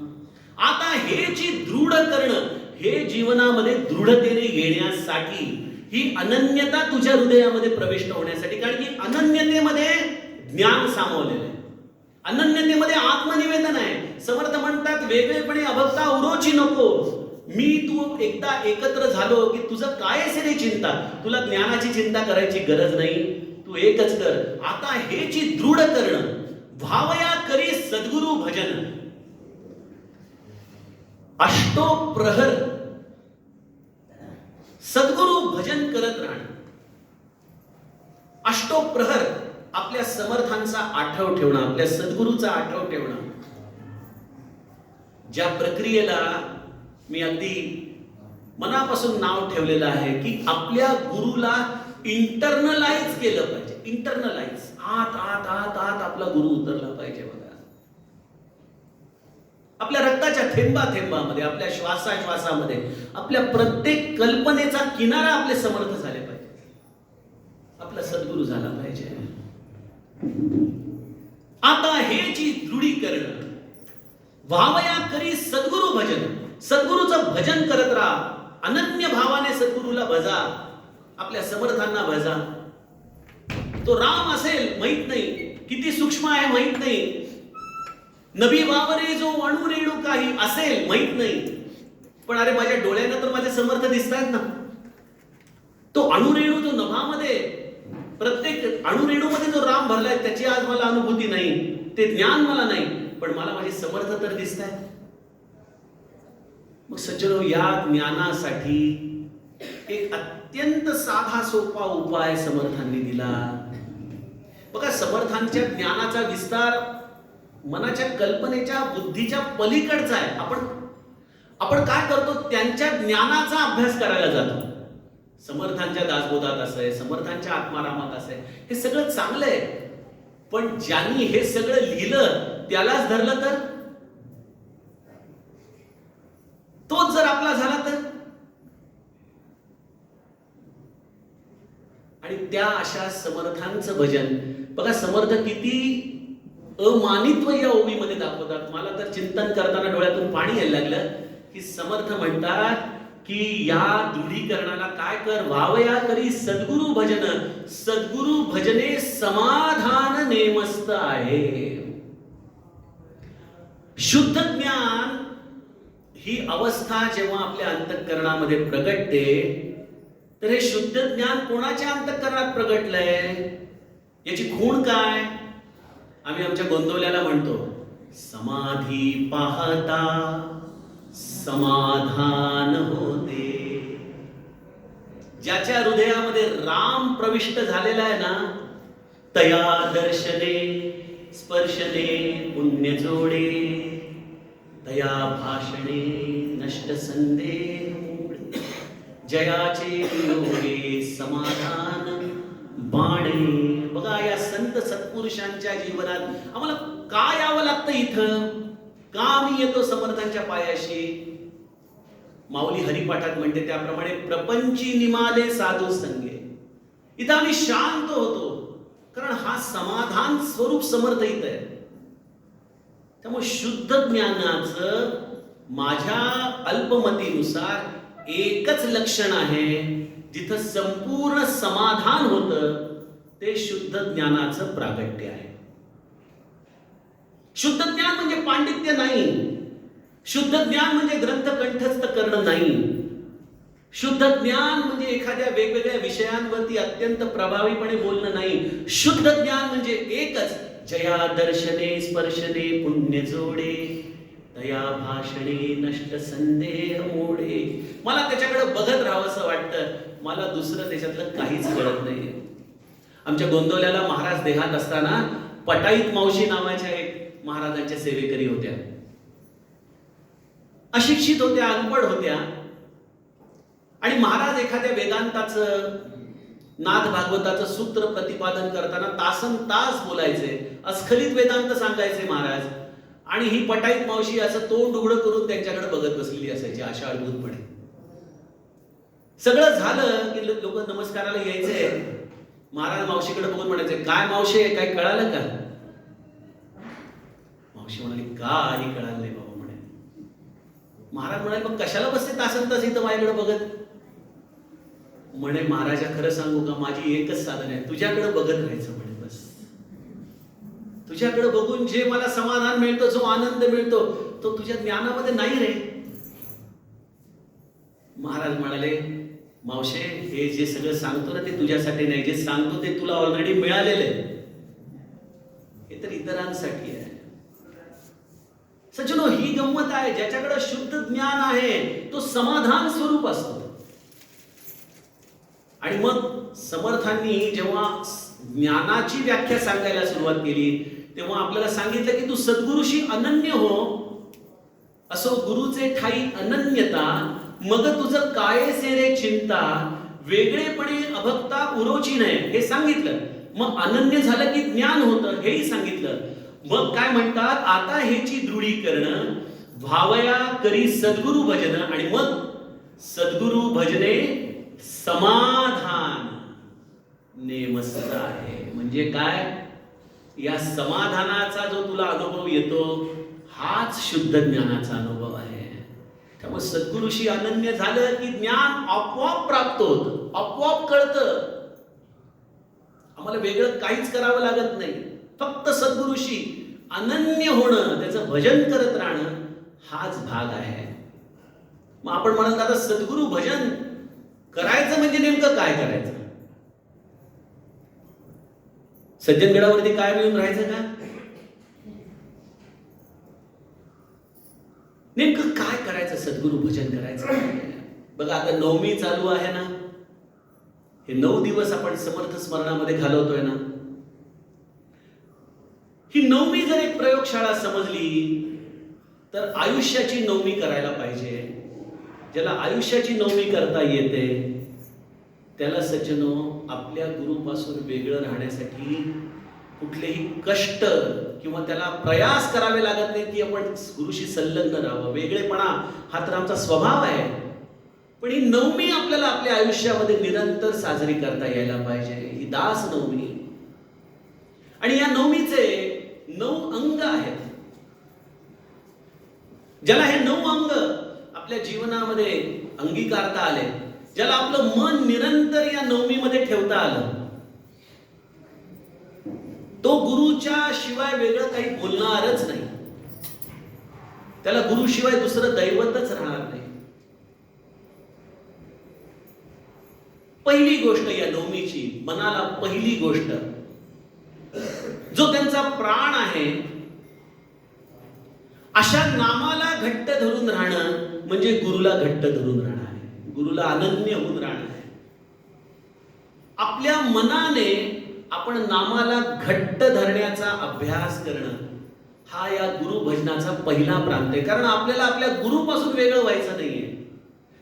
आता हेची दृढ करणं, हे जीवनामध्ये दृढतेने येण्यासाठी, ही अनन्यता तुझ्या हृदयामध्ये प्रविष्ट होण्यासाठी, कारण की अनन्यतेमध्ये ज्ञान सामावलेलं आहे, अनन्यतेमध्ये आत्मनिवेदन आहे. समर्थ म्हणतात, वेगळेपणे अभक्ता उरोची नको. मी तू एकदा एकत्र झालो की तुझं काय असेल रे चिंता, तुला ज्ञानाची चिंता करायची गरज नाही. तू एकच कर, आता हेची दृढ करणं, भावया करी सद्गुरु भजन. अष्टो प्रहर सद्गुरु भजन करत राहणं. अष्टो प्रहर आपल्या समर्थांचा आठव ठेवणं, आपल्या सद्गुरूचा आठव ठेवणं. ज्या प्रक्रियेला मी अगदी मनापासून नाव ठेवलेलं आहे की आपल्या गुरुला इंटरनलाइज केलं पाहिजे. इंटरनलाइज, आत आत आत आत आपला गुरु उतरला पाहिजे. बघा, आपल्या रक्ताच्या थेंबा थेंबामध्ये, आपल्या श्वासाश्वासामध्ये, आपल्या प्रत्येक कल्पनेचा किनारा आपले समर्थ झाले पाहिजे, आपला सद्गुरू झाला पाहिजे. आता हेची दृढीकरण, भावया करी सद्गुरु भजन. सद्गुरूचं भजन करत राहा, अनन्य भावाने सद्गुरूला भजा, आपल्या समर्थांना भजा. तो राम असेल माहित नाही, किती सूक्ष्म आहे माहित नाही, नबी बावरे जो अणुरेणू काही असेल माहित नाही, पण अरे माझ्या डोळ्यांना तर माझे समर्थ दिसतायत ना. तो अणुरेणू जो नभामध्ये, प्रत्येक अणुरेणूमध्ये जो राम भरलाय त्याची आज मला अनुभूती नाही, ते ज्ञान मला नाही, पण मला माझे समर्थ तर दिसतायत. मग सज्जनो, या ज्ञानासाठी एक अत्यंत साधा सोपा उपाय समर्थांनी दिला. बघा, समर्थांच्या ज्ञानाचा विस्तार मनाच्या कल्पनेच्या बुद्धीच्या पलीकडचा आहे. आपण काय करतो, त्यांच्या ज्ञानाचा अभ्यास करायला जातो. समर्थांच्या दासबोधात असं आहे, समर्थांच्या आत्मारामात असं आहे, हे सगळं चांगलं आहे. पण ज्यांनी हे सगळं लिहिलं त्यालाच धरलं तर, तोच जर आपला झाला तर, आणि त्या अशा समर्थांचं भजन बघा, समर्थ किती अमानित्व या ओवीमध्ये दाखवतात. मला तर चिंतन करताना डोळ्यातून पाणी यायला लागलं की समर्थ म्हणतात की या दृढीकरणाला काय कर, व्हावया करी सद्गुरु भजन, सद्गुरु भजने समाधान नेमस्त आहे. शुद्ध ज्ञान ही अवस्था जेव्हा आपल्या अंतःकरणामध्ये प्रगटते, तर हे शुद्ध ज्ञान कोणाच्या अंतःकरणात प्रगटलंय, याची खूण काय? आम्ही आमच्या गोंदवल्याला म्हणतो, समाधी पाहता समाधान होते. ज्याच्या हृदयामध्ये राम प्रविष्ट झालेला आहे ना, तया दर्शने स्पर्शने पुण्य जोडे, तया भाषणे नष्ट संदेह मूळे, जयाचे योगे समाधान बाणे. बघा, या संत सत्पुरुषांच्या जीवनात आम्हाला का यावं लागतं इथं, का आम्ही येतो समर्थांच्या पायाशी? माऊली हरिपाठात म्हणते त्याप्रमाणे, प्रपंची निमाले साधू संगे. इथं आम्ही शांत होतो कारण हा समाधान स्वरूप समर्थ इथं आहे. त्यामुळे शुद्ध ज्ञानाचं माझ्या अल्पमतीनुसार एकच लक्षण आहे, जिथं संपूर्ण समाधान होतं ते शुद्ध ज्ञानाचं प्रागट्य आहे. शुद्ध ज्ञान म्हणजे पांडित्य नाही, शुद्ध ज्ञान म्हणजे ग्रंथ कंठस्थ करणं नाही, शुद्ध ज्ञान म्हणजे एखाद्या वेगवेगळ्या विषयांवरती अत्यंत प्रभावीपणे बोलणं नाही. शुद्ध ज्ञान म्हणजे एकच, जया दर्शने स्पर्शने पुण्य जोडे, तया भाषणे नष्ट संदेह मोडे. मला त्याच्याकडे बघत राहावंसं वाटतं, मला दुसरं त्याच्यातलं काहीच कळत नाही. आमच्या गोंदवल्याला महाराज देहात असताना पटाईत मावशी नावाच्या एक महाराजांच्या सेवेकरी होत्या. अशिक्षित होत्या, अनपढ होत्या, आणि महाराज एखाद्या वेदांताचं, नाथ भागवताचं सूत्र प्रतिपादन करताना तासन तास बोलायचे, अस्खलित वेदांत सांगायचे महाराज, आणि ही पटाईत मावशी असं तोंड उघडं करून त्यांच्याकडे बघत बसलेली असायची अशा अद्भुतपणे. सगळं झालं की लोक नमस्काराला यायचे, महाराज मावशीकडे बघून म्हणायचे, काय मावशी काय कळालं का? मावशी म्हणाली, काही कळालं नाही बाबा म्हणे. महाराज म्हणाले, मग कशाला बसते तासन तास इथं माझ्याकडे बघत? म्हणे, महाराजा खरं सांगू का, माझी एकच साधन आहे, तुझ्याकडे बघत राहायचं म्हणे. बस तुझ्याकडे बघून जे मला समाधान मिळतो, जो आनंद मिळतो, तो तुझ्या ज्ञानामध्ये नाही रे. महाराज म्हणाले, मावशे, हे जे सगळं सांगतो ना ते तुझ्यासाठी नाही, जे सांगतो ते तुला ऑलरेडी मिळालेलं आहे, हे तर इतरांसाठी आहे. सज्जनो, ही गंमत आहे. ज्याच्याकडे शुद्ध ज्ञान आहे तो समाधान स्वरूप असतो. आणि मग समर्थांनी जेव्हा ज्ञानाची व्याख्या सांगायला सुरुवात केली, तेव्हा आपल्याला सांगितलं की तू सद्गुरुशी अनन्य हो, असो गुरुचे ठाई अनन्यता, मग तुझं काय से रे चिंता, वेगळेपणे अभक्ता उरोची नये, हे सांगितलं. मग अनन्य झालं की ज्ञान होतं, हेही सांगितलं. मग काय म्हणतात, आता ह्याची दृढीकरण भावया करी सद्गुरु भजन, आणि मग सद्गुरु भजने समाधान नेमस्त आहे. म्हणजे काय, या समाधानाचा जो तुला अनुभव येतो हाच शुद्ध ज्ञानाचा अनुभव आहे. त्यामुळे सद्गुरुशी अनन्य झालं की ज्ञान आपोआप प्राप्त होतं, आपोआप कळतं. आम्हाला वेगळं काहीच करावं लागत नाही, फक्त सद्गुरुशी अनन्य होणं, त्याचं भजन करत राहणं हाच भाग आहे. मग आपण म्हणाल, आता सद्गुरु भजन करायचं म्हणजे नेमकं काय करायचं? सज्जनगडावरती काय मिळून राहायचं का? नेमकं काय करायचं? सद्गुरु भजन करायचं. बघा आता नवमी चालू आहे ना, हे 9 दिवस आपण समर्थ स्मरणामध्ये घालवतोय ना. ही नवमी जर एक प्रयोगशाळा समजली तर आयुष्याची नवमी करायला पाहिजे. ज्याला आयुष्याची नवमी करता येते त्याला सज्जनो आपल्या गुरुपासून वेगळं राहण्यासाठी कुठलेही कष्ट किंवा त्याला प्रयास करावे लागत नाही की आपण गुरुशी संलग्न राहावं. वेगळेपणा हा तर आमचा स्वभाव आहे, पण ही नवमी आपल्याला आपल्या आयुष्यामध्ये निरंतर साजरी करता यायला पाहिजे. ही दास नवमी. आणि या नवमीचे 9 अंग आहेत. ज्याला हे 9 अंग आपल्या जीवनामध्ये अंगीकारता आले, ज्याला आपलं मन निरंतर या नवमीमध्ये ठेवता आलं, तो गुरुच्या शिवाय वेगळं काही बोलणारच नाही. त्याला गुरुशिवाय दुसरं दैवतच राहणार नाही. पहिली गोष्ट या नवमीची, मनाला पहिली गोष्ट, जो त्यांचा प्राण आहे अशा नामाला घट्ट धरून राहणं म्हणजे गुरुला घट्ट धरून राहणं आहे, गुरुला अनन्य होऊन राहणं आहे. आपल्या मनाने आपण नामाला घट्ट धरण्याचा अभ्यास करणं हा या गुरु भजनाचा पहिला प्रांत आहे. कारण आपल्याला आपल्या गुरुपासून वेगळं व्हायचं नाहीये.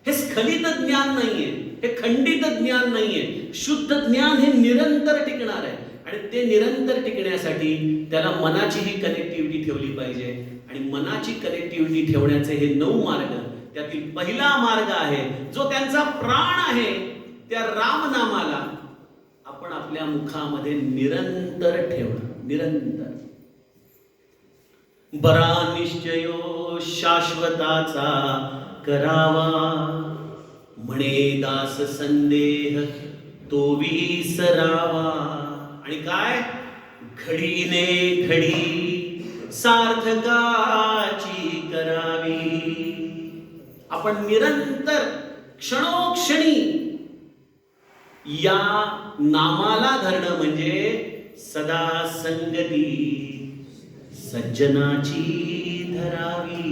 हे स्खलित ज्ञान नाहीये, हे खंडित ज्ञान नाहीये. शुद्ध ज्ञान हे निरंतर टिकणार आहे आणि ते निरंतर टिकण्यासाठी त्याला मनाचीही कनेक्टिव्हिटी ठेवली पाहिजे. आणि मनाची कनेक्टिव्हिटी ठेवण्याचे हे 9 मार्ग, त्यातील पहिला मार्ग आहे जो त्यांचा प्राण आहे, त्या राम नामाला आपण आपल्या मुखामध्ये निरंतर ठेवणं. निरंतर. बरा निश्चयो शाश्वताचा करावा, म्हणे दास संदेह तो विसरावा. आणि काय? घडीने घडी सार्थकाची करावी. आपण निरंतर क्षणोक्षणी या नामाला धरणं म्हणजे सदा संगती सज्जनाची धरावी.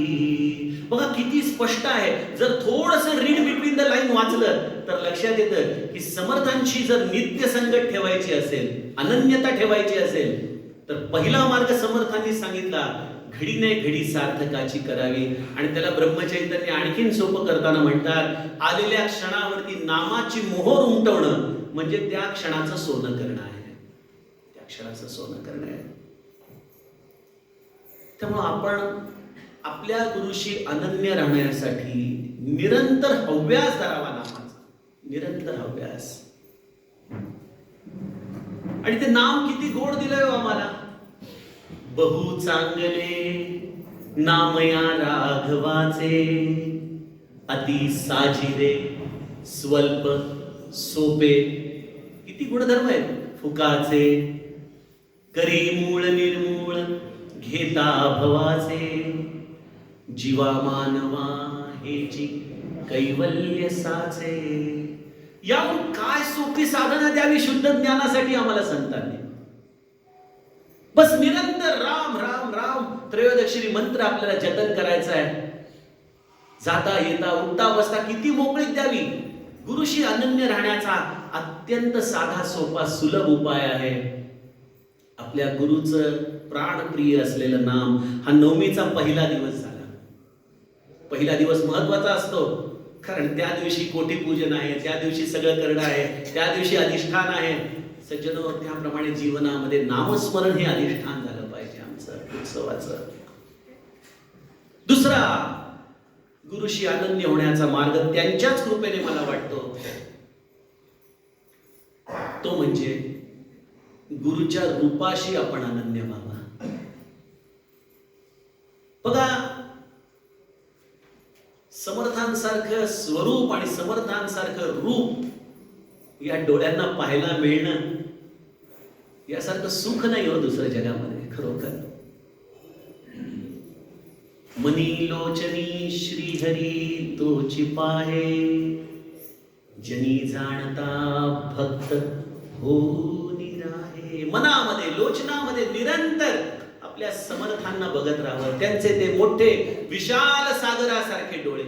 बघा किती स्पष्ट आहे. जर थोडस रीड बिटवीन द लाईन वाचलं तर लक्षात येतं की समर्थांची जर नित्य संगत ठेवायची असेल, अनन्यता ठेवायची असेल तर पहिला मार्ग समर्थांनी सांगितला, घडीने घडी सार्थकाची करावी. आणि त्याला ब्रह्मचैतन्य आणखीन सोपं करताना म्हणतात, आलेल्या क्षणावरती नामाची मोहर उमटवणं म्हणजे त्या क्षणाचं सोनं करणं आहे. त्या क्षणाचं सोनं करणं आहे. त्यामुळे आपण आपल्या गुरुशी अनन्य राहण्यासाठी निरंतर हव्यास करावा नामाचा. निरंतर हव्यास. आणि ते नाम किती गोड दिलंय आम्हाला. बहु चांगले नामया राघवाचे, अति साजिरे स्वल्प सोपे. किती गुणधर्म आहेत. फुकाचे करी मूळ निर्मूळ घेता भवाचे, जीवा मानवा हेची कैवल्य साचे. याहून काय सोपी साधना द्यावी शुद्ध ज्ञानासाठी आम्हाला संतांनी. बस निरंतर राम राम राम त्रयोदशी मंत्र आपल्याला जतन करायचा आहे. जाता येता उठता बसता किती मोकळीक द्यावी. गुरुशी अनन्य राहण्याचा अत्यंत साधा सोपा सुलभ उपाय आहे. आपल्या गुरुचं प्राणप्रिय असलेलं नाम. हा नवमीचा पहिला दिवस झाला. पहिला दिवस महत्वाचा असतो कारण त्या दिवशी कोटीपूजन आहे, त्या दिवशी सगळं करणं आहे, त्या दिवशी अधिष्ठान आहे. सज्जनो, त्याप्रमाणे जीवनामध्ये नामस्मरण हे अधिष्ठान झालं पाहिजे आमचं उत्सवाचं. दुसरा गुरुशी अनन्य होण्याचा मार्ग त्यांच्याच कृपेने मला वाटतो तो म्हणजे गुरुच्या रूपाशी आपण अनन्य व्हावा. बघा, समर्थांसारखं स्वरूप आणि समर्थांसारखं रूप या डोळ्यांना पाहायला मिळणं यासारखं सुख नाही हो दुसऱ्या जगामध्ये खरोखर. मनी लोचनी श्रीहरी तोची पाहे, जनी जाणता भक्त हो निराहे. मनामध्ये लोचनामध्ये निरंतर आपल्या समर्थांना बघत राहावं. त्यांचे ते मोठे विशाल सागरासारखे डोळे,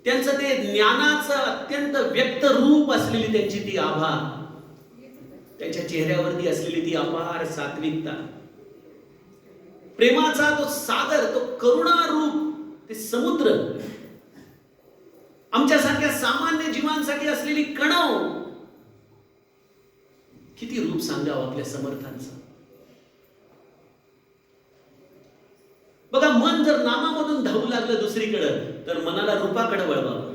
त्यांचं ते ज्ञानाचं अत्यंत व्यक्त रूप असलेली त्यांची ती आभा, त्यांच्या चेहऱ्यावरती असलेली ती अपार सात्विकता, प्रेमाचा तो सागर, तो करुणा रूप, ते समुद्र, आमच्यासारख्या सामान्य जीवांसाठी असलेली कणव, किती रूप सांगावं आपल्या समर्थांचं. बघा, मन जर नामामधून धावू लागलं दुसरीकडं, तर मनाला रूपाकडे वळवावं,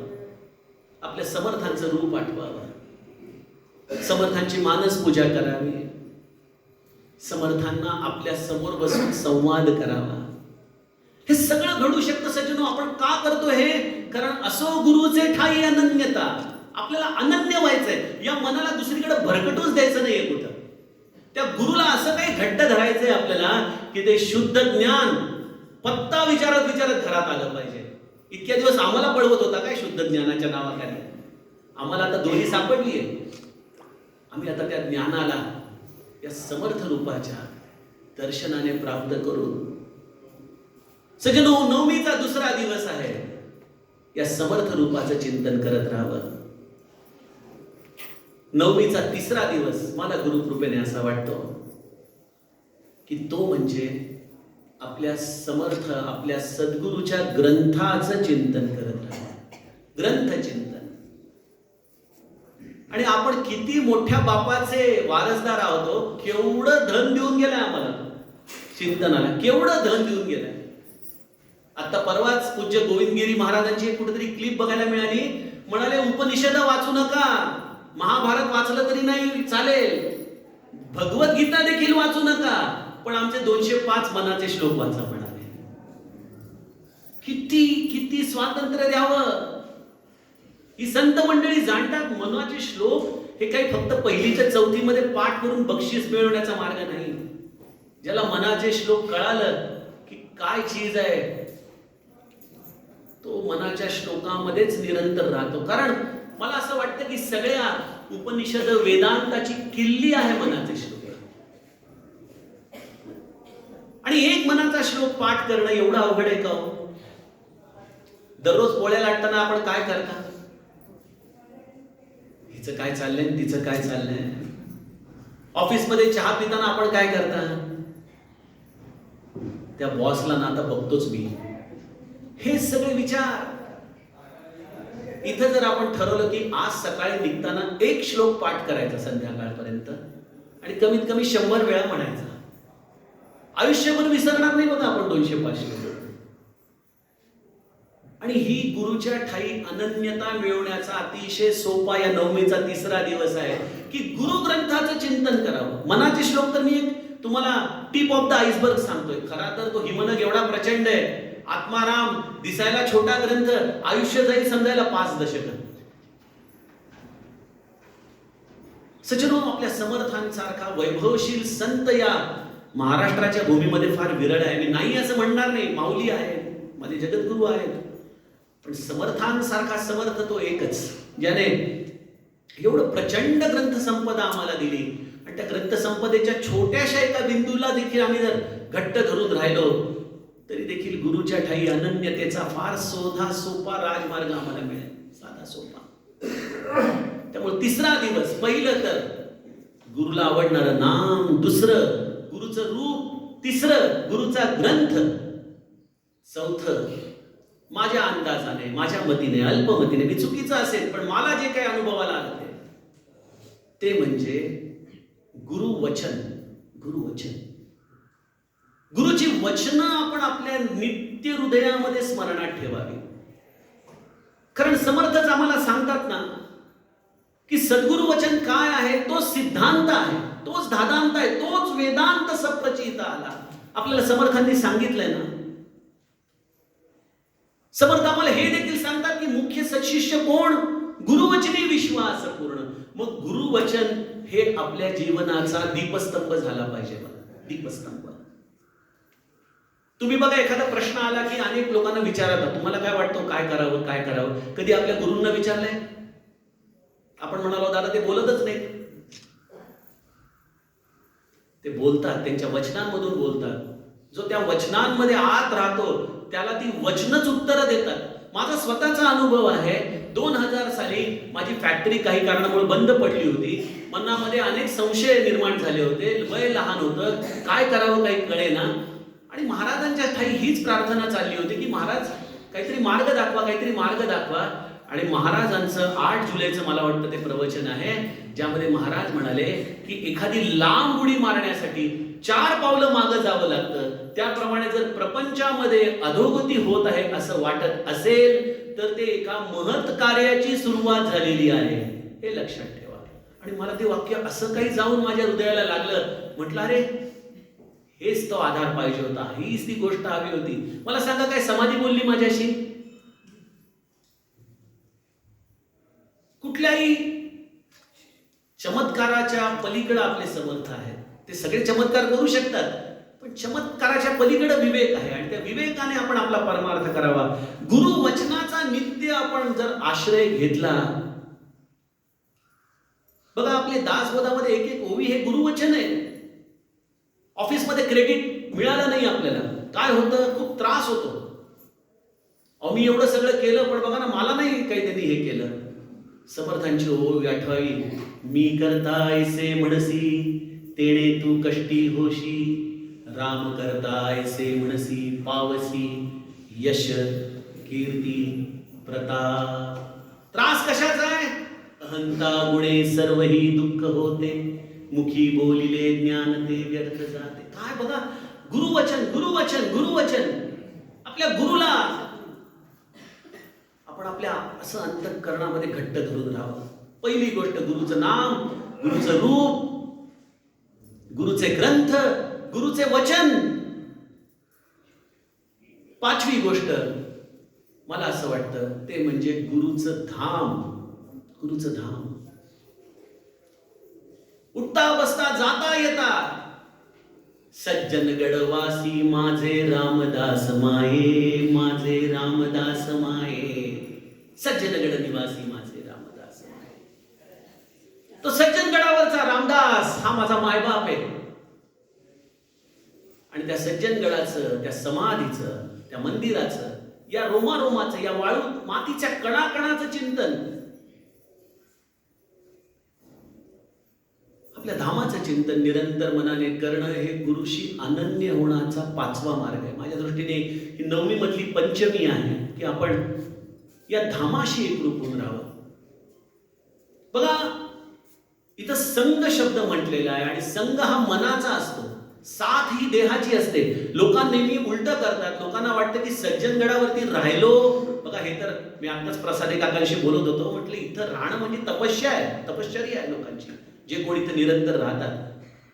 आपल्या समर्थांचं रूप आठवावं, समर्थांची मानस पूजा करावी, समर्थांना आपल्या समोर बसून संवाद करावा. हे सगळं घडू शकतं सज्जनो. आपण का करतो हे? कारण असो गुरुचे ठाई अनन्यता. आपल्याला अनन्य व्हायचंय, या मनाला दुसरीकडे भरकटूच द्यायचं नाहीये कुठं. त्या गुरुला असं काही घट्ट धरायचंय आपल्याला की ते शुद्ध ज्ञान पत्ता विचारत विचारत घरात आलं पाहिजे. इतक्या दिवस आम्हाला पळवत होता काय शुद्ध ज्ञानाच्या नावाखाली? आम्हाला आता दोन्ही सापडलीये. आम्ही आता त्या ज्ञानाला या समर्थ रूपाच्या दर्शनाने प्राप्त करू. सज्जनो, नवमीचा दुसरा दिवस आहे. या समर्थ रूपाचं चिंतन करत राहावं. नवमीचा तिसरा दिवस मला गुरुकृपेने असा वाटतो की तो म्हणजे आपल्या समर्थ, आपल्या सद्गुरूच्या ग्रंथाचं चिंतन करत राहावं. ग्रंथ चिंतन. आणि आपण किती मोठ्या बापाचे वारसदार आहोत. केवढं धन देऊन गेलाय आम्हाला चिंतनाला, केवढं धन देऊन गेलाय. आता परवाच पूज्य गोविंदगिरी महाराजांची कुठेतरी क्लिप बघायला मिळाली. म्हणाले, उपनिषद वाचू नका, महाभारत वाचलं तरी नाही चालेल, भगवद्गीता देखील वाचू नका, पण आमचे 205 मनाचे श्लोक वाचा म्हणाले. किती किती स्वातंत्र्य द्यावं. ही संत मंडळी जाणतात मनाचे श्लोक हे काही फक्त पहिलीच्या चौथीमध्ये पाठ करून बक्षीस मिळवण्याचा मार्ग नाही. ज्याला मनाचे श्लोक कळालं की काय चीज आहे, तो मनाच्या श्लोकामध्येच निरंतर राहतो. कारण मला असं वाटतं की सगळ्या उपनिषद वेदांताची किल्ली आहे मनाचे श्लोक. आणि एक मनाचा श्लोक पाठ करणं एवढं अवघड आहे का हो? दररोज पोळ्या लाटताना आपण काय करता? हिचं काय चाललंय, तिचं काय चाललंय. ऑफिसमध्ये चहा पिताना आपण काय करता? त्या बॉसला ना आता बघतोच मी. हे सगळे विचार. इथं जर आपण ठरवलं की आज सकाळी निघताना एक श्लोक पाठ करायचा संध्याकाळपर्यंत आणि कमीत कमी 100 वेळा म्हणायचा, आयुष्यभर विसरणार नाही बघा आपण 205 श्लोक. आणि ही गुरुच्या ठाई अनन्यता मिळवण्याचा अतिशय सोपा या नवमीचा तिसरा दिवस आहे की गुरु ग्रंथाचं चिंतन करावं. मनाचे श्लोक तर मी तुम्हाला टिप ऑफ द आइसबर्ग सांगतोय. खरा तर तो हिमनग एवढा प्रचंड आहे. आत्माराम दिसायला छोटा ग्रंथ, आयुष्य जाईल समजायला 5 दशक. सज्जनो, आपल्या समर्थांसारखा वैभवशील संत या महाराष्ट्राच्या भूमीमध्ये फार विरळ आहे. मी नाही असं म्हणणार नाही, माऊली आहेत, माझे जगद्गुरु आहेत, पण समर्थांसारखा समर्थ तो एकच, ज्याने एवढं प्रचंड ग्रंथ संपदा आम्हाला दिली. आणि त्या ग्रंथ संपदेच्या छोट्याशा एका बिंदूला देखील आम्ही जर घट्ट धरून राहिलो तरी देखील गुरुच्या ठाई अनन्यतेचा फार सोधा सोपा राजमार्ग आम्हाला मिळेल. साधा सोपा. त्यामुळे तिसरा दिवस, पहिलं तर गुरुला आवडणारं नाम, दुसरं गुरुचं रूप, तिसरं गुरुचा ग्रंथ, चौथं माझ्या अंदाजाने, माझ्या मतीने, अल्पमतीने, मी चुकीचं असेल पण मला जे काही अनुभवाला आलं ते म्हणजे गुरुवचन. गुरुवचन, गुरुची वचनं आपण आपल्या नित्य हृदयामध्ये स्मरणात ठेवावी. कारण समर्थच आम्हाला सांगतात ना की सद्गुरु वचन काय आहे? तो सिद्धांत आहे, तोच धादांत आहे, तोच वेदांत सप्रचित आला. आपल्याला समर्थांनी सांगितलंय ना. समर्थ आम्हाला हे देखील सांगतात की मुख्य सत्शिष्य कोण? गुरुवचनी विश्वास पूर्ण. मग गुरुवचन हे आपल्या जीवनाचा दीपस्तंभ झाला पाहिजे. दीपस्तंभ. तुम्ही बघा, एखादा प्रश्न आला की अनेक लोकांना विचारतात, तुम्हाला काय वाटतं काय करावं, काय करावं? कधी आपल्या गुरूंना विचारलंय? आपण म्हणालो दादा ते बोलतच नाही. ते बोलतात, त्यांच्या वचनांमधून बोलतात. जो त्या वचनांमध्ये आत राहतो त्याला ती वचनच उत्तरं देतात. माझा स्वतःचा अनुभव आहे. 2000 साली माझी फॅक्टरी काही कारणामुळे बंद पडली होती. मनामध्ये अनेक संशय निर्माण झाले होते. वय लहान होतं, काय करावं काही कळेना. आणि महाराजांच्या ठाई हीच प्रार्थना चालली होती की महाराज काहीतरी मार्ग दाखवा, काहीतरी मार्ग दाखवा. आणि महाराजांचं 8 जुलैचं मला वाटतं ते प्रवचन आहे, ज्यामध्ये महाराज म्हणाले की एखादी लांब उडी मारण्यासाठी 4 पावलं मागं जावं लागतं. त्याप्रमाणे जर प्रपंचामध्ये अधोगती होत आहे असं वाटत असेल तर ते एका महत् कार्याची सुरुवात झालेली आहे, हे लक्षात ठेवा. आणि मला ते वाक्य असं काही जाऊन माझ्या हृदयाला लागलं. म्हटलं अरे हेच तो आधार पाहिजे होता, हीच ती गोष्ट हवी होती. मला सांगा काय समाधी बोलली माझ्याशी? कुठल्याही चमत्काराच्या पलीकडे आपले समर्थ आहेत. ते सगळे चमत्कार करू शकतात, पण चमत्काराच्या पलीकडे विवेक आहे आणि त्या विवेकाने आपण आपला परमार्थ करावा. गुरु वचनाचा नित्य आपण जर आश्रय घेतला, बघा आपले दासबोधामध्ये एक एक ओवी हे गुरुवचन आहे. ऑफिसमध्ये क्रेडिट मिळालं नाही आपल्याला, काय होतं, खूप त्रास होतो. अहो मी एवढं सगळं केलं पण बघा ना मला नाही काही त्यांनी हे केलं. समर्थांची ओवी आठवावी. मी करता ऐसे म्हणसी तेणे तू कष्टी होशी, राम करता ऐसे म्हणसी पावसी यश कीर्ती प्रताप. त्रास कशाचा आहे? अहंता गुणे सर्वही दुःख होते, मुखी बोलिले ज्ञान ते व्यर्थ जाते. काय बघा, गुरुवचन गुरुवचन गुरुवचन. आपल्या गुरुला आपण आपल्या असं अंतःकरणामध्ये घट्ट धरून राहावं. पहिली गोष्ट गुरुचं नाम, गुरुचं रूप, गुरुचे ग्रंथ, गुरुचे वचन. 5वी गोष्ट मला असं वाटतं ते म्हणजे गुरुचं धाम. गुरुचं धाम. उठता बसता जाता येता सज्जन गडवासी माझे रामदास माये, माझे रामदास माये. सज्जनगड निवासी माझे रामदास माये. तो सज्जनगडावरचा रामदास हा माझा मायबाप आहे. आणि त्या सज्जनगडाचं, त्या समाधीचं, त्या मंदिराचं, या रोमारोमाचं, या वाळू मातीच्या कणाकणाचं चिंतन, आपल्या धामाचं चिंतन निरंतर मनाने करणं हे गुरुशी अनन्य होण्याचा 5वा मार्ग आहे. माझ्या दृष्टीने ही 9वी मधली पंचमी आहे की आपण या धामाशी एकरूप होऊन राहावं. बघा इथं संघ शब्द म्हटलेला आहे आणि संघ हा मनाचा असतो, साथ ही देहाची असते. लोकांना नेहमी उलट करतात. लोकांना वाटतं की सज्जनगडावरती राहिलो. बघा हे तर मी आताच प्रसादे काकांशी बोलत होतो, म्हटलं इथं राहणं म्हणजे तपस्या आहे, तपश्चर्या आहे लोकांची, जे कोणी इथं निरंतर राहतात.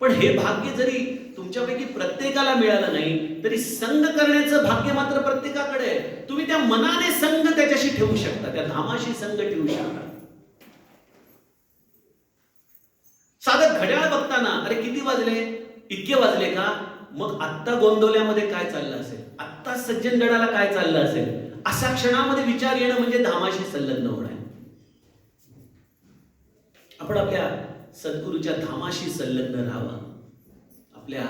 पण हे भाग्य जरी तुमच्यापैकी प्रत्येकाला मिळालं नाही तरी संघ करण्याचं भाग्य मात्र प्रत्येकाकडे आहे. तुम्ही त्या मनाने संघ त्याच्याशी ठेवू शकता, त्या धामाशी संघ ठेवू शकता. साधं घड्याळ बघताना अरे किती वाजले, इतके वाजले का, मग आत्ता गोंदवल्यामध्ये काय चाललं असेल, आत्ता सज्जनगडाला काय चाललं असेल, अशा क्षणामध्ये विचार येणं म्हणजे धामाशी संलग्न होणं आहे. आपण आपल्या सद्गुरूच्या धामाशी संलग्न राहावं. आपल्या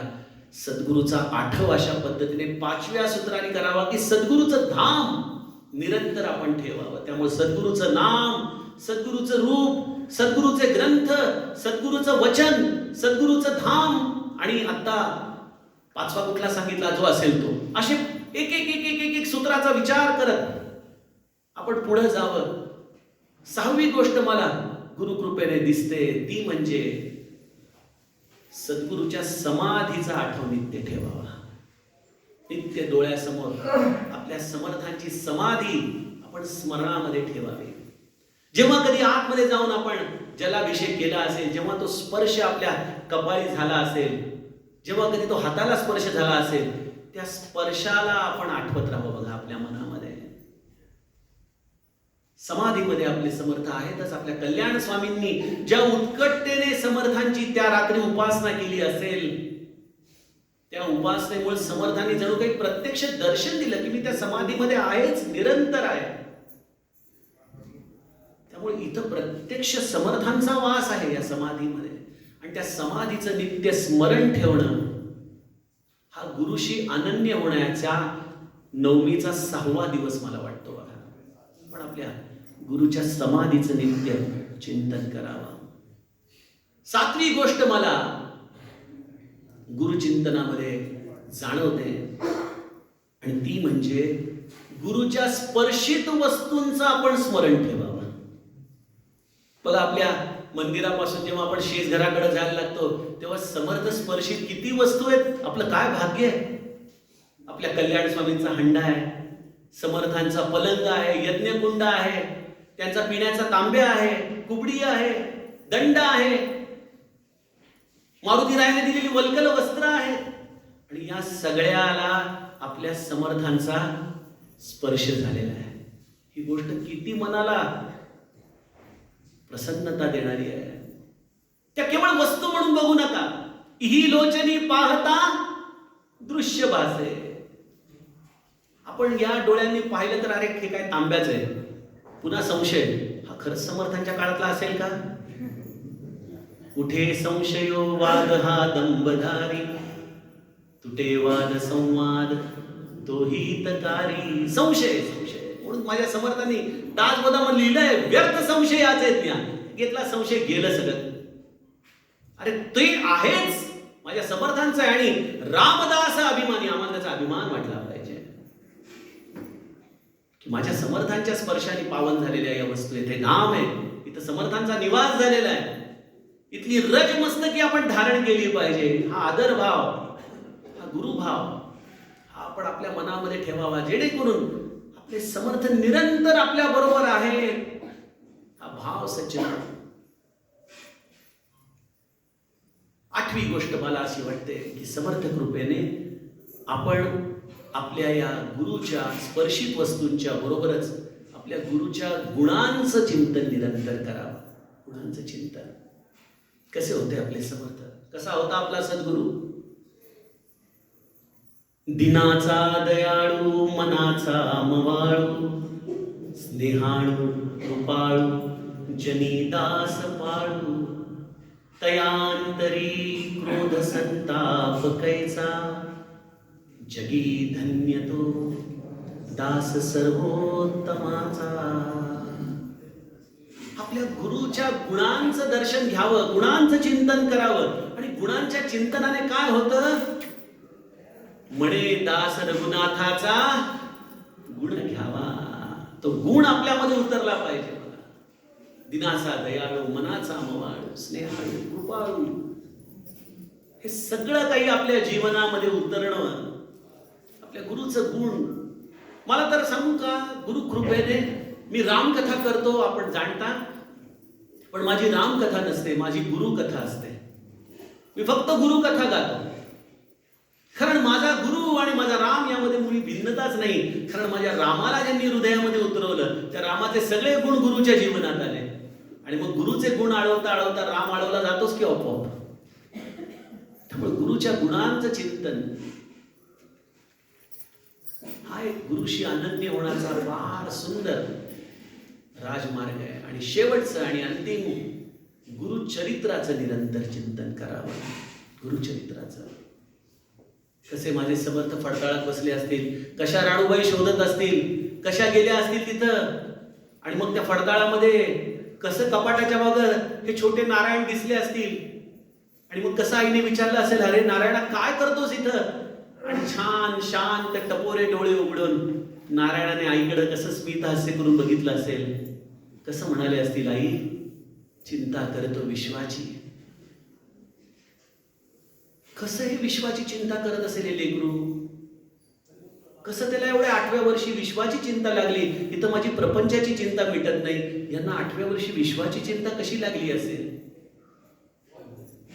सद्गुरूचा आठव अशा पद्धतीने 5व्या सूत्राने करावा की सद्गुरूचं धाम निरंतर आपण ठेवावं. त्यामुळे सद्गुरूचं नाम, सद्गुरूचं रूप, सद्गुरूचे ग्रंथ, सद्गुरूचं वचन, सद्गुरूचं धाम आणि आता 5वा कुठला सांगितला जो असेल तो, असे एक एक एक एक एक सूत्राचा विचार करत आपण पुढे जावं. 6वी गोष्ट मला गुरुकृपेने दिसते ती म्हणजे सद्गुरूच्या समाधीचा आठवण नित्य ठेवावा. नित्य डोळ्यासमोर आपल्या समर्थांची समाधी आपण स्मरणामध्ये ठेवावी. जेव्हा कधी आतमध्ये जाऊन आपण जलाभिषेक केला असेल, जेव्हा तो स्पर्श आपल्या कपाळी झाला असेल, जेव्हा कधी तो हाताला स्पर्श झाला असेल, त्या स्पर्शाला आपण आठवत राहावं. बघा आपल्या मनामध्ये समाधीमध्ये आपले समर्थ आहेतच. आपल्या कल्याण स्वामींनी ज्या उत्कटतेने समर्थांची त्या रात्री उपासना केली असेल, त्या उपासनेमुळे समर्थांनी जणू काही प्रत्यक्ष दर्शन दिलं की मी त्या समाधीमध्ये आहेच, निरंतर आहे. त्यामुळे इथं प्रत्यक्ष समर्थांचा वास आहे या समाधीमध्ये. आणि त्या समाधीचं नित्य स्मरण ठेवणं हा गुरुशी अनन्य होण्याच्या नवमीचा 6वा दिवस मला वाटतो बघा. पण आपल्या गुरुच्या समाधीचं नित्य चिंतन करावं. 7वी गोष्ट मला गुरुचिंतनामध्ये जाणवते आणि ती म्हणजे गुरुच्या स्पर्शित वस्तूंचं आपण स्मरण ठेवावं. बघा, आपल्या मंदिरापासून जेव्हा आपण शेज घराकडे जायला लागतो तेव्हा समर्थ स्पर्शित किती वस्तू आहेत. आपलं काय भाग्य आहे. आपल्या कल्याण स्वामींचा हंडा आहे, समर्थांचा पलंग आहे, यज्ञकुंड आहे, त्यांचा पिण्याचा तांब्या आहे, कुबडी आहे, दंड आहे, मारुती रायाने दिलेली वल्कल वस्त्र आहेत. आणि या सगळ्याला आपल्या समर्थांचा स्पर्श झालेला आहे. ही गोष्ट किती मनाला प्रसन्नता देणारी आहे. त्या केवळ वस्तू म्हणून बघू नका. ही लोचनी पाहता दृश्य भासे. आपण या डोळ्यांनी पाहिलं तर अरे हे काय तांब्याच आहे. पुन्हा संशय, हा खरंच समर्थांच्या काळातला असेल का. उठे संशयो वाद हा दंबधारी, तुटे वाद संवाद तो हितकारी. संशय संशय म्हणून माझ्या समर्थांनी दासबोधामध्ये लिहिलंय, व्यर्थ संशयाचे ज्ञान. घेतला संशय, गेलं सगळं. अरे ते आहेच माझ्या समर्थांचं आहे. आणि रामदास अभिमानी, आम्हाला त्याचा अभिमान वाटला पाहिजे की माझ्या समर्थांच्या स्पर्शाने पावन झालेल्या या वस्तू. इथे नाम आहे, इथं समर्थांचा निवास झालेला आहे. इथली रज मस्तकी आपण धारण केली पाहिजे. हा आदर भाव, हा गुरुभाव हा आपण आपल्या मनामध्ये ठेवावा, जेणेकरून आपले समर्थ निरंतर आपल्या बरोबर आहे. हा भाव सज्जन. 8वी गोष्ट मला अशी वाटते की समर्थ कृपेने आपण आपल्या या गुरुच्या स्पर्शित वस्तूंच्या बरोबरच आपल्या गुरुच्या गुणांचं चिंतन निरंतर करावं. गुणांचं चिंतन. कसे होते आपले समर्थ, कसा होता आपला सद्गुरु. दिनाचा दयाळू, मनाचा मवाळू, स्नेहाळू कृपाळू, जनीदास पाळू, तयांतरी क्रोध संताप कैचा, जगी धन्य तो दास सर्वोत्तमाचा. आपल्या गुरुच्या गुणांचं दर्शन घ्यावं, गुणांचं चिंतन करावं. आणि गुणांच्या चिंतनाने काय होतं. म्हणे दास रघुनाथाचा गुण घ्यावा. तो गुण आपल्यामध्ये उतरला पाहिजे. दिनाचा दयाळू, मनाचा मवाळू, स्नेहाळू, कृपाळू, हे सगळं काही आपल्या जीवनामध्ये उतरणं आपल्या गुरुचं गुण. मला तर सांगू का, गुरु कृपेने मी रामकथा करतो आपण जाणता, पण माझी रामकथा नसते, माझी गुरुकथा असते. मी फक्त गुरुकथा गातो. कारण माझा गुरु आणि माझा राम यामध्ये मुळी भिन्नताच नाही. कारण माझ्या रामाला ज्यांनी हृदयामध्ये उतरवलं त्या रामाचे सगळे गुण गुरुच्या जीवनात आले. आणि मग गुरुचे गुण आळवता आळवता राम आळवला जातोच की आपोआप. त्यामुळे गुरुच्या गुणांचं चिंतन हा एक गुरुशी अनन्य होण्याचा फार सुंदर राजमार्ग आहे. आणि शेवटचं आणि अंतिम, गुरुचरित्राचं निरंतर चिंतन करावं. गुरुचरित्राचं. कसे माझे समर्थ फडताळात बसले असतील, कशा राणूबाई शोधत असतील, कशा गेल्या असतील तिथं. आणि मग त्या फडताळामध्ये कसं कपाटाच्या मागं हे छोटे नारायण दिसले असतील. आणि मग कसं आईने विचारलं असेल, अरे नारायणा काय करतोस इथं. आणि छान शांत टपोरे डोळे उघडून नारायणाने आईकडे कसं स्मित हास्य करून बघितलं असेल. कसं म्हणाले असतील, आई चिंता करतो विश्वाची. कसं हे विश्वाची चिंता करत असेल हे लेकरू. कसं त्याला एवढ्या 8व्या वर्षी विश्वाची चिंता लागली. इथं माझी प्रपंचाची चिंता मिटत नाही, यांना 8व्या वर्षी विश्वाची चिंता कशी लागली असेल.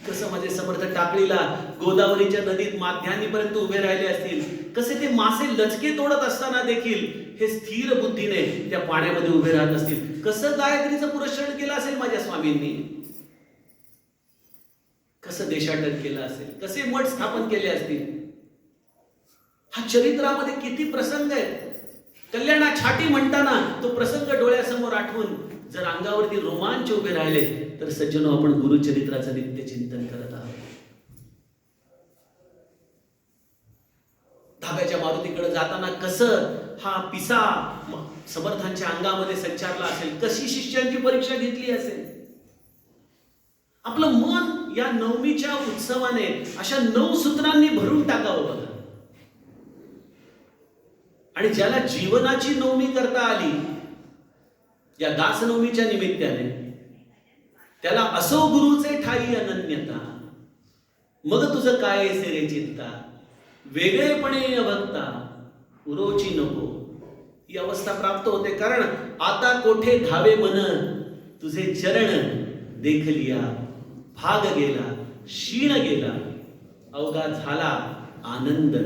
कसं माझे समर्थ टाकळीला गोदावरीच्या नदीत माध्यानीपर्यंत उभे राहिले असतील. कसे ते मासे लचके तोडत असताना देखील हे स्थिर बुद्धीने त्या पाण्यामध्ये उभे राहत असतील. कसं गायत्रीचं पुरस्करण केलं असेल माझ्या स्वामींनी. कसं देशाटन केलं असेल, कसे मठ स्थापन केले असतील. हा चरित्रामध्ये किती प्रसंग आहेत. कल्याणा छाटी म्हणताना तो प्रसंग डोळ्यासमोर आठवून जर अंगावरती रोमांच उभे राहिले तर सज्जनो आपण गुरुचरित्राचं नित्य चिंतन करत आहोत. धाब्याच्या मारुतीकडे जाताना कसं हा पिसा समर्थांच्या अंगामध्ये संचारला असेल, कशी शिष्यांची परीक्षा घेतली असेल. आपलं मन या नवमीच्या उत्सवाने अशा 9 सूत्रांनी भरून टाकावं बघा. आणि ज्याला जीवनाची नवमी करता आली या दासनवमीच्या निमित्ताने, त्याला असो गुरुचे ठाई अनन्यता, मग तुझं काय सेरे चिंता, वेगळेपणे अभक्ता उरोची नको, ही अवस्था प्राप्त होते. कारण आता कोठे धावे मन, तुझे चरण देखलिया, भाग गेला क्षीण गेला, अवघा झाला आनंद,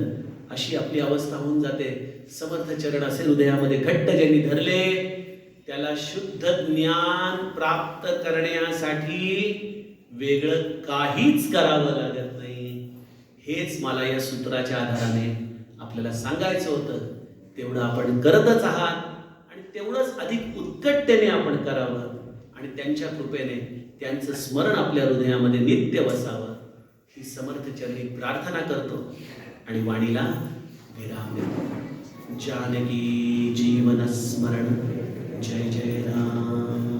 अशी आपली अवस्था होऊन जाते. समर्थ चरण असे हृदयामध्ये घट्ट ज्यांनी धरले, त्याला शुद्ध ज्ञान प्राप्त करण्यासाठी वेगळं काहीच करावं लागत नाही. हेच मला या सूत्राच्या आधाराने आपल्याला सांगायचं होतं. तेवढं आपण करतच आहात आणि तेवढंच अधिक उत्कटतेने आपण करावं आणि त्यांच्या कृपेने त्यांचं स्मरण आपल्या हृदयामध्ये नित्य बसावं, ही समर्थ चरणी प्रार्थना करतो आणि वाणीला विराम देतो. जानकी जीवन स्मरण. जय जय राम.